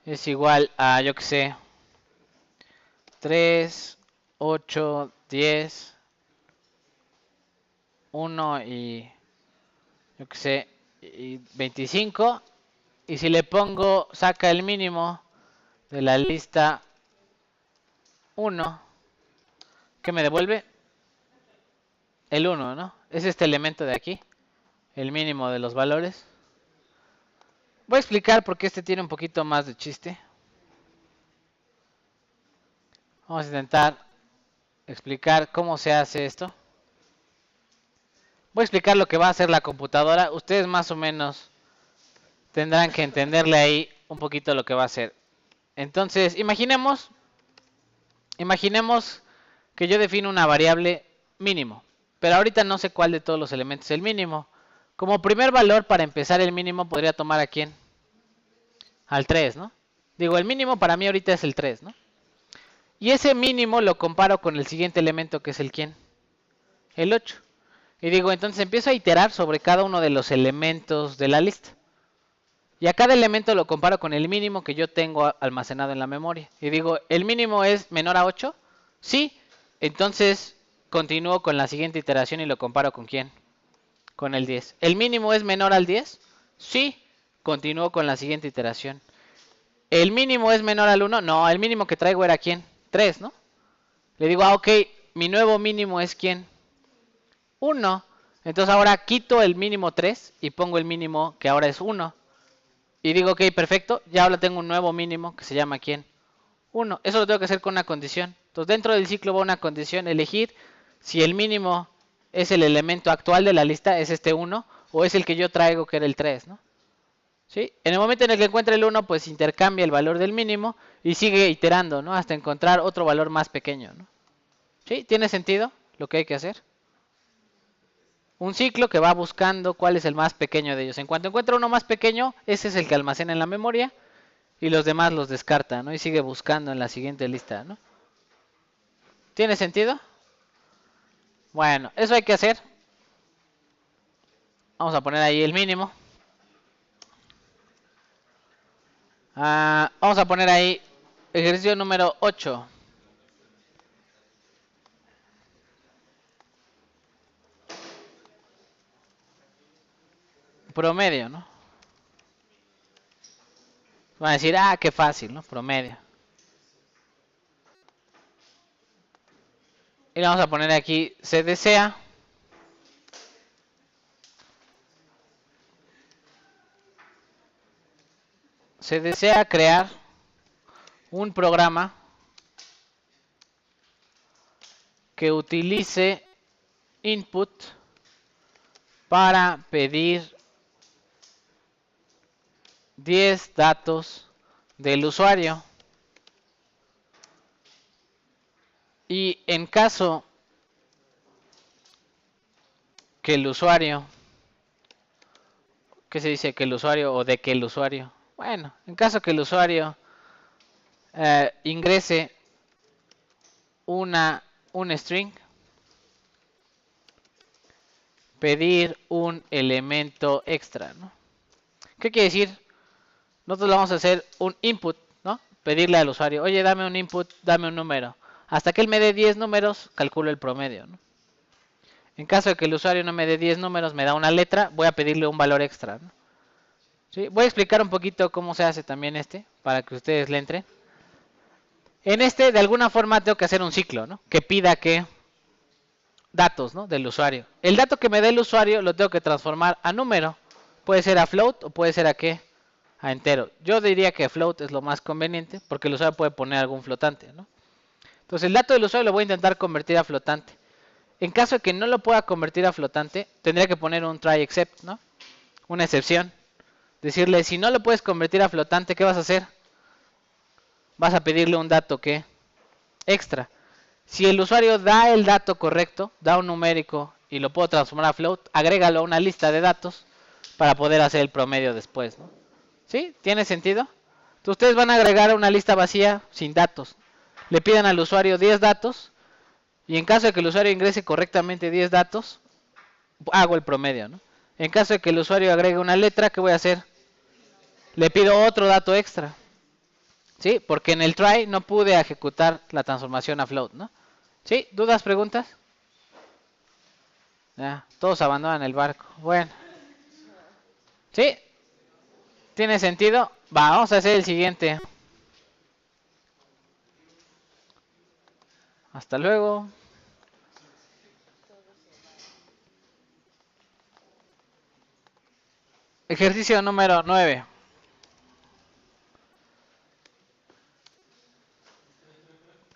Es igual a, yo que sé, 3, 8, 10, 1 y, yo que sé, y 25. Y si le pongo, saca el mínimo de la lista 1, ¿qué me devuelve? El 1, ¿no? Es este elemento de aquí, el mínimo de los valores. Voy a explicar por qué este tiene un poquito más de chiste. Vamos a intentar explicar cómo se hace esto. Voy a explicar lo que va a hacer la computadora. Ustedes más o menos tendrán que entenderle ahí un poquito lo que va a hacer. Entonces, imaginemos que yo defino una variable mínimo. Pero ahorita no sé cuál de todos los elementos es el mínimo. Como primer valor, para empezar el mínimo, podría tomar a quién. Al 3, ¿no? Digo, el mínimo para mí ahorita es el 3, ¿no? Y ese mínimo lo comparo con el siguiente elemento, que es el quién. El 8. Y digo, entonces empiezo a iterar sobre cada uno de los elementos de la lista. Y a cada elemento lo comparo con el mínimo que yo tengo almacenado en la memoria. Y digo, ¿el mínimo es menor a 8? Sí. Entonces continúo con la siguiente iteración y lo comparo con quién. Con el 10. ¿El mínimo es menor al 10? Sí. Continúo con la siguiente iteración. ¿El mínimo es menor al 1? No, el mínimo que traigo era quién. 3, ¿no? Le digo, ok, mi nuevo mínimo es quién. 1. Entonces ahora quito el mínimo 3 y pongo el mínimo que ahora es 1. Y digo, ok, perfecto, ya ahora tengo un nuevo mínimo que se llama ¿quién? 1. Eso lo tengo que hacer con una condición. Entonces dentro del ciclo va una condición, elegir si el mínimo es el elemento actual de la lista, es este 1, o es el que yo traigo que era el 3, ¿no? ¿Sí? En el momento en el que encuentre el 1, pues intercambia el valor del mínimo y sigue iterando, ¿no? Hasta encontrar otro valor más pequeño, ¿no? ¿Sí? ¿Tiene sentido lo que hay que hacer? Un ciclo que va buscando cuál es el más pequeño de ellos. En cuanto encuentra uno más pequeño, ese es el que almacena en la memoria y los demás los descarta, ¿no? Y sigue buscando en la siguiente lista, ¿no? ¿Tiene sentido? Bueno, eso hay que hacer. Vamos a poner ahí el mínimo. Vamos a poner ahí ejercicio número 8. Promedio, ¿no? Van a decir, qué fácil, ¿no? Promedio. Y le vamos a poner aquí, se desea crear un programa que utilice input para pedir 10 datos del usuario. Y en caso que el usuario, ¿qué se dice? Que el usuario o de que el usuario. Bueno, en caso que el usuario ingrese un string, pedir un elemento extra, ¿no? ¿Qué quiere decir? Nosotros le vamos a hacer un input, ¿no? Pedirle al usuario, oye, dame un input, dame un número. Hasta que él me dé 10 números, calculo el promedio, ¿no? En caso de que el usuario no me dé 10 números, me da una letra, voy a pedirle un valor extra, ¿no? ¿Sí? Voy a explicar un poquito cómo se hace también para que ustedes le entren. En de alguna forma, tengo que hacer un ciclo, ¿no? Que pida que datos, ¿no? Del usuario. El dato que me dé el usuario lo tengo que transformar a número. Puede ser a float o puede ser a ¿qué? A entero. Yo diría que float es lo más conveniente porque el usuario puede poner algún flotante, ¿no? Entonces el dato del usuario lo voy a intentar convertir a flotante. En caso de que no lo pueda convertir a flotante, tendría que poner un try except, ¿no? Una excepción. Decirle, si no lo puedes convertir a flotante, ¿qué vas a hacer? Vas a pedirle un dato que extra. Si el usuario da el dato correcto, da un numérico y lo puedo transformar a float, agrégalo a una lista de datos para poder hacer el promedio después, ¿no? ¿Sí? ¿Tiene sentido? Entonces, ustedes van a agregar una lista vacía sin datos. Le piden al usuario 10 datos Y en caso de que el usuario ingrese correctamente 10 datos, hago el promedio, ¿no? En caso de que el usuario agregue una letra, ¿qué voy a hacer? Le pido otro dato extra. ¿Sí? Porque en el try no pude ejecutar la transformación a float, ¿no? ¿Sí? ¿Dudas, preguntas? Ya, todos abandonan el barco. Bueno. ¿Sí? ¿Tiene sentido? Vamos a hacer el siguiente. Hasta luego. Ejercicio número 9.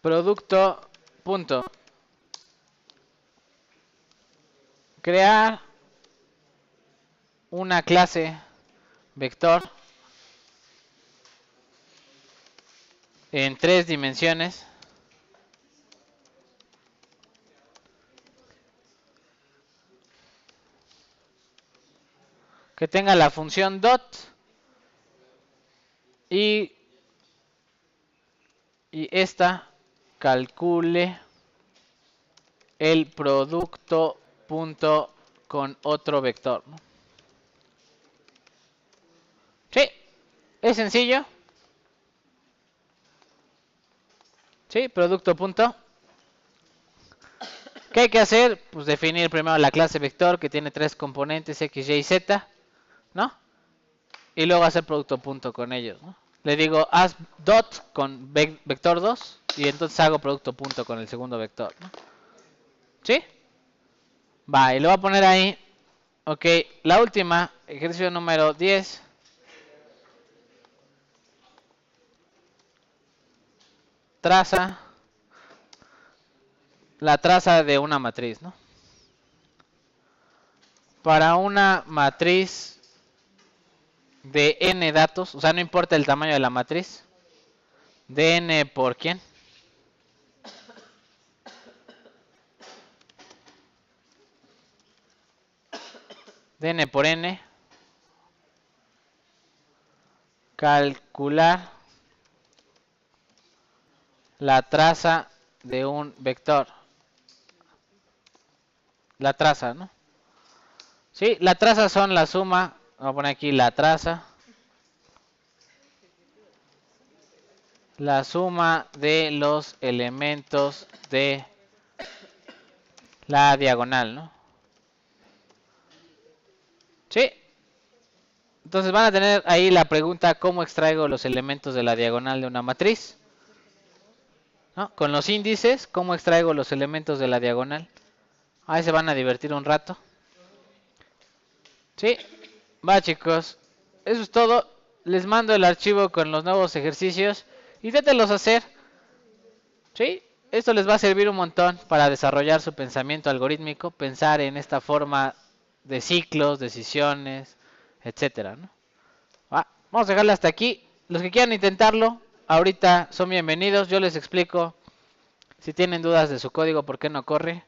Producto, punto. Crear una clase vector en 3 dimensiones que tenga la función dot y esta calcule el producto punto con otro vector, ¿no? Sí, es sencillo. Sí, producto punto. ¿Qué hay que hacer? Pues definir primero la clase vector que tiene 3 componentes x, y, z, ¿no? Y luego hacer producto punto con ellos, ¿no? Le digo haz dot con vector 2 y entonces hago producto punto con el segundo vector, ¿no? ¿Sí? Va, y lo voy a poner ahí. Ok, la última, ejercicio número 10. Traza la traza de una matriz, ¿no? Para una matriz de n datos, o sea, no importa el tamaño de la matriz, de n por quién. De n por n. Calcular la traza de un vector. La traza, ¿no? Sí, la traza son la suma. Vamos a poner aquí la traza. La suma de los elementos de la diagonal, ¿no? Sí. Entonces van a tener ahí la pregunta, ¿cómo extraigo los elementos de la diagonal de una matriz? ¿No? Con los índices, ¿cómo extraigo los elementos de la diagonal? Ahí se van a divertir un rato. Sí, va chicos. Eso es todo. Les mando el archivo con los nuevos ejercicios. Inténtenlos hacer. Sí, esto les va a servir un montón para desarrollar su pensamiento algorítmico, pensar en esta forma de ciclos, decisiones, etcétera, ¿no? Vamos a dejarlo hasta aquí. Los que quieran intentarlo, ahorita son bienvenidos. Yo les explico si tienen dudas de su código, por qué no corre.